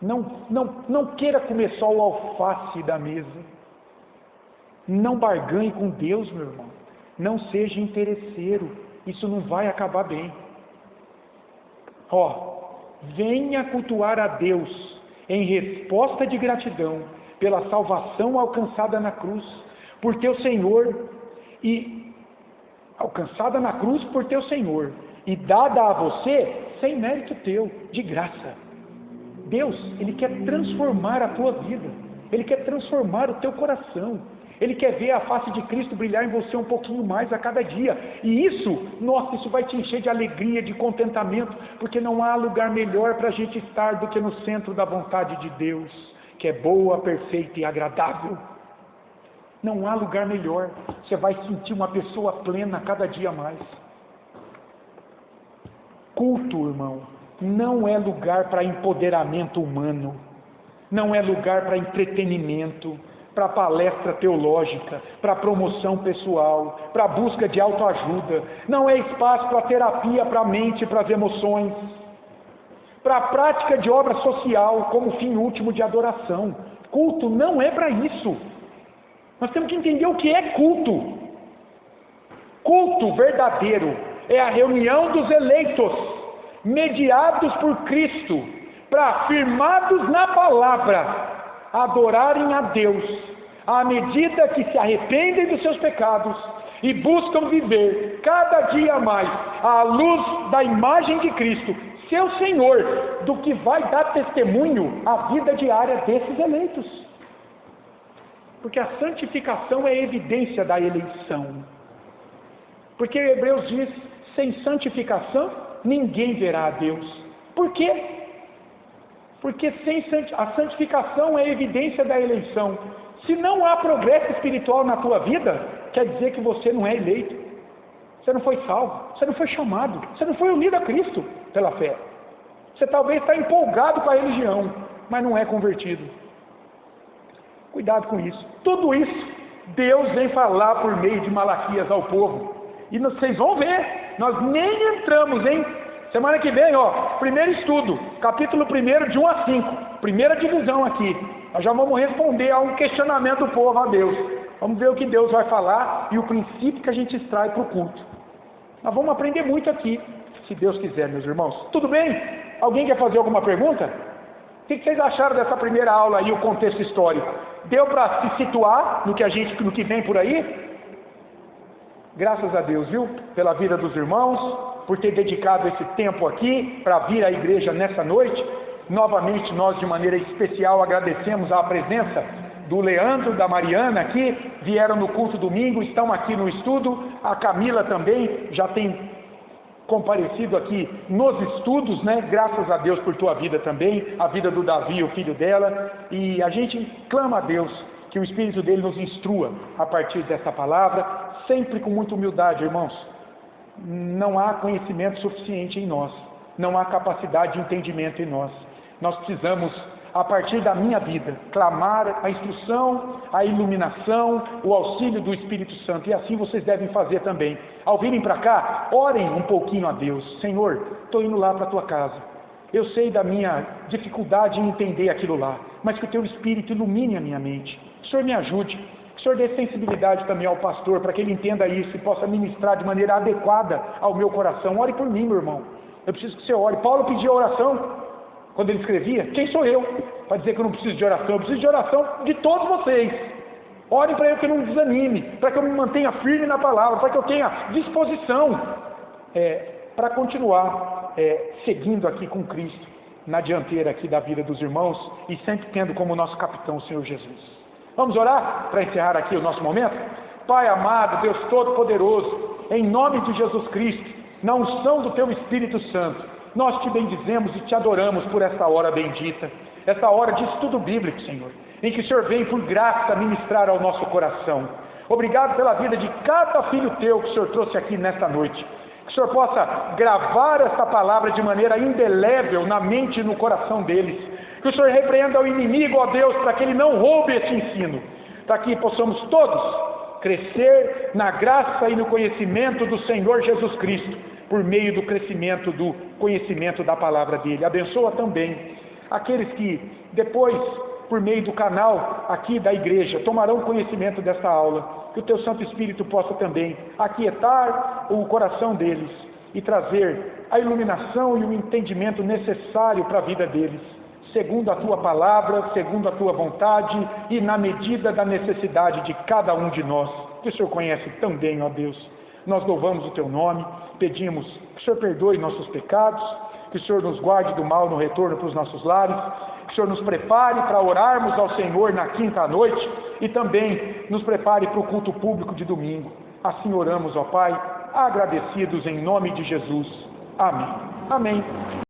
Não queira comer só o alface da mesa. Não barganhe com Deus, meu irmão. Não seja interesseiro. Isso não vai acabar bem. Venha cultuar a Deus em resposta de gratidão pela salvação alcançada na cruz por teu Senhor e alcançada na cruz por teu Senhor e dada a você sem mérito teu, de graça. Deus, Ele quer transformar a tua vida, Ele quer transformar o teu coração, Ele quer ver a face de Cristo brilhar em você um pouquinho mais a cada dia. E isso vai te encher de alegria, de contentamento, porque não há lugar melhor para a gente estar do que no centro da vontade de Deus, que é boa, perfeita e agradável. Não há lugar melhor. Você vai sentir uma pessoa plena cada dia mais. Culto, irmão, não é lugar para empoderamento humano, não é lugar para entretenimento, para palestra teológica, para promoção pessoal, para busca de autoajuda. Não é espaço para terapia para a mente e para as emoções, para a prática de obra social como fim último de adoração. Culto não é para isso. Nós temos que entender o que é culto. Culto verdadeiro é a reunião dos eleitos, mediados por Cristo, para, firmados na palavra, adorarem a Deus, à medida que se arrependem dos seus pecados e buscam viver cada dia mais à luz da imagem de Cristo, seu Senhor, do que vai dar testemunho à vida diária desses eleitos. Porque a santificação é evidência da eleição. Porque Hebreus diz, sem santificação, ninguém verá a Deus. Por quê? Porque a santificação é evidência da eleição. Se não há progresso espiritual na tua vida, quer dizer que você não é eleito. Você não foi salvo, você não foi chamado, você não foi unido a Cristo pela fé. Você talvez está empolgado com a religião, mas não é convertido. Cuidado com isso. Tudo isso, Deus vem falar por meio de Malaquias ao povo. E vocês vão ver, nós nem entramos, hein? Semana que vem, primeiro estudo, capítulo 1 de 1 a 5, primeira divisão aqui. Nós já vamos responder a um questionamento do povo a Deus. Vamos ver o que Deus vai falar e o princípio que a gente extrai para o culto. Nós vamos aprender muito aqui, se Deus quiser, meus irmãos. Tudo bem? Alguém quer fazer alguma pergunta? O que vocês acharam dessa primeira aula aí, o contexto histórico? Deu para se situar no que vem por aí? Graças a Deus, viu? Pela vida dos irmãos, por ter dedicado esse tempo aqui para vir à igreja nessa noite. Novamente, nós de maneira especial agradecemos a presença do Leandro, da Mariana aqui, vieram no culto domingo, estão aqui no estudo. A Camila também já tem comparecido aqui nos estudos, né? Graças a Deus por tua vida também, a vida do Davi, o filho dela, e a gente clama a Deus que o Espírito dele nos instrua a partir dessa palavra, sempre com muita humildade, irmãos. Não há conhecimento suficiente em nós, não há capacidade de entendimento em nós. Nós precisamos, a partir da minha vida, clamar a instrução, a iluminação, o auxílio do Espírito Santo, e assim vocês devem fazer também. Ao virem para cá, orem um pouquinho a Deus. Senhor, estou indo lá para a tua casa, eu sei da minha dificuldade em entender aquilo lá, mas que o teu Espírito ilumine a minha mente. Que o Senhor me ajude, que o Senhor dê sensibilidade também ao pastor, para que ele entenda isso e possa ministrar de maneira adequada ao meu coração. Ore por mim, meu irmão, eu preciso que você ore. Paulo pediu oração quando ele escrevia. Quem sou eu para dizer que eu não preciso de oração? Eu preciso de oração de todos vocês. Orem para eu que eu não desanime, para que eu me mantenha firme na palavra, para que eu tenha disposição para continuar seguindo aqui com Cristo na dianteira aqui da vida dos irmãos e sempre tendo como nosso capitão o Senhor Jesus. Vamos orar para encerrar aqui o nosso momento? Pai amado, Deus Todo-Poderoso, em nome de Jesus Cristo, na unção do Teu Espírito Santo, nós Te bendizemos e Te adoramos por esta hora bendita, esta hora de estudo bíblico, Senhor, em que o Senhor vem por graça ministrar ao nosso coração. Obrigado pela vida de cada filho Teu que o Senhor trouxe aqui nesta noite. Que o Senhor possa gravar esta palavra de maneira indelével na mente e no coração deles. Que o Senhor repreenda o inimigo, ó Deus, para que ele não roube esse ensino, para que possamos todos crescer na graça e no conhecimento do Senhor Jesus Cristo, por meio do crescimento do conhecimento da palavra dele. Abençoa também aqueles que depois, por meio do canal aqui da igreja, tomarão conhecimento desta aula. Que o Teu Santo Espírito possa também aquietar o coração deles e trazer a iluminação e o entendimento necessário para a vida deles, segundo a Tua palavra, segundo a Tua vontade e na medida da necessidade de cada um de nós, que o Senhor conhece tão bem, ó Deus. Nós louvamos o Teu nome, pedimos que o Senhor perdoe nossos pecados, que o Senhor nos guarde do mal no retorno para os nossos lares, que o Senhor nos prepare para orarmos ao Senhor na quinta noite e também nos prepare para o culto público de domingo. Assim oramos, ó Pai, agradecidos em nome de Jesus. Amém. Amém.